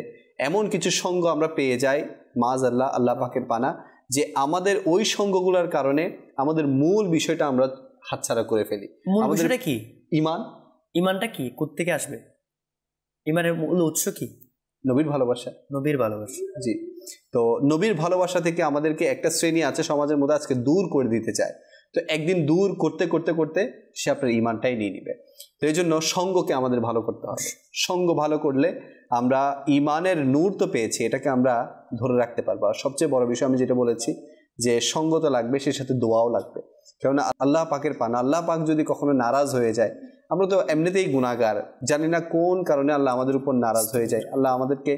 Speaker 1: এমন কিছু সঙ্গ আমরা পেয়ে যাই মাআযাল্লাহ, আল্লাহ পাকের পানা, যে আমাদের ওই সঙ্গগুলোর কারণে আমাদের মূল বিষয়টা আমরা হাতছাড়া করে ফেলি।
Speaker 3: মূল বিষয়টা কি?
Speaker 1: ইমানটা
Speaker 3: কি? কোত্থেকে আসবে? ইমানের মূল উৎস কি?
Speaker 1: নবীর ভালোবাসা। জি। তো নবীর ভালোবাসা থেকে আমাদেরকে একটা শ্রেণী আছে সমাজের মধ্যে আজকে দূর করে দিতে চায়। তো একদিন দূর করতে করতে করতে সে আপনার ইমানটাই নিয়ে নিবে। তো এই জন্য সঙ্গকে আমাদের ভালো করতে হবে। সঙ্গ ভালো করলে আমরা ইমানের নূর তো পেয়েছি, এটাকে আমরা ধরে রাখতে পারবো। আর সবচেয়ে বড় বিষয় আমি যেটা বলেছি যে সঙ্গ তো লাগবে, সেই সাথে দোয়াও লাগবে। কেননা আল্লাহ পাকের পানা, আল্লাহ পাক যদি কখনো নারাজ হয়ে যায়, আমরা তো এমনিতেই গুনাহগার, জানি না কোন কারণে আল্লাহ আমাদের উপর নারাজ হয়ে যায়। আল্লাহ আমাদেরকে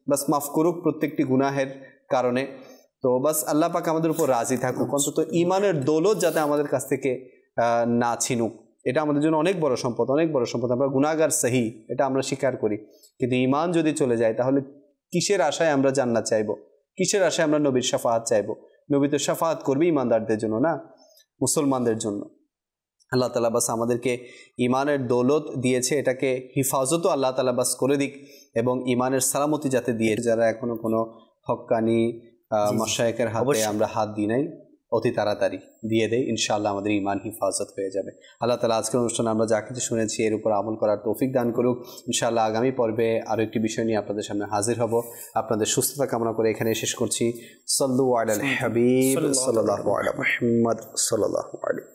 Speaker 1: বাস মাফ করুক প্রত্যেকটি গুনাহের কারণে। তো বাস আল্লাহ পাক আমাদের উপর রাজি থাকুক, অন্তত ইমানের দৌলত যাতে আমাদের কাছ থেকে না ছিনুক। এটা আমাদের জন্য অনেক বড় সম্পদ, অনেক বড় সম্পদ। আমরা গুনাহগার সহি, এটা আমরা স্বীকার করি, কিন্তু ইমান যদি চলে যায় তাহলে কিসের আশায় আমরা জান্নাত চাইবো? কিসের আশায় আমরা নবীর শাফাআত চাইবো? নবী তো শাফাআত করবে ইমানদারদের জন্য না, মুসলমানদের জন্য। আল্লাহ তাআলা বাস আমাদেরকে ইমানের দৌলত দিয়েছে, এটাকে হিফাজতও আল্লাহ তাআলা বাস করে দিক এবং ইমানের সালামতি যাতে দিয়ে, যারা এখনো কোনো হক্কানি মাশায়েখের হাতে আমরা হাত দিই নাই, অতি তাড়াতাড়ি দিয়ে দেয়, ইনশাআল্লাহ আমাদের ইমান হিফাজত হয়ে যাবে। আল্লাহ তাআলা আজকের অনুষ্ঠানে আমরা যা কিছু শুনেছি এর উপর আমল করার তৌফিক দান করুক। ইনশাআল্লাহ আগামী পর্বে আরও একটি বিষয় নিয়ে আপনাদের সামনে হাজির হব। আপনাদের সুস্থতা কামনা করে এখানে শেষ করছি। সাল্লু আলাল হাবিব সাল্লাল্লাহু আলাইহি ওয়া সাল্লাম।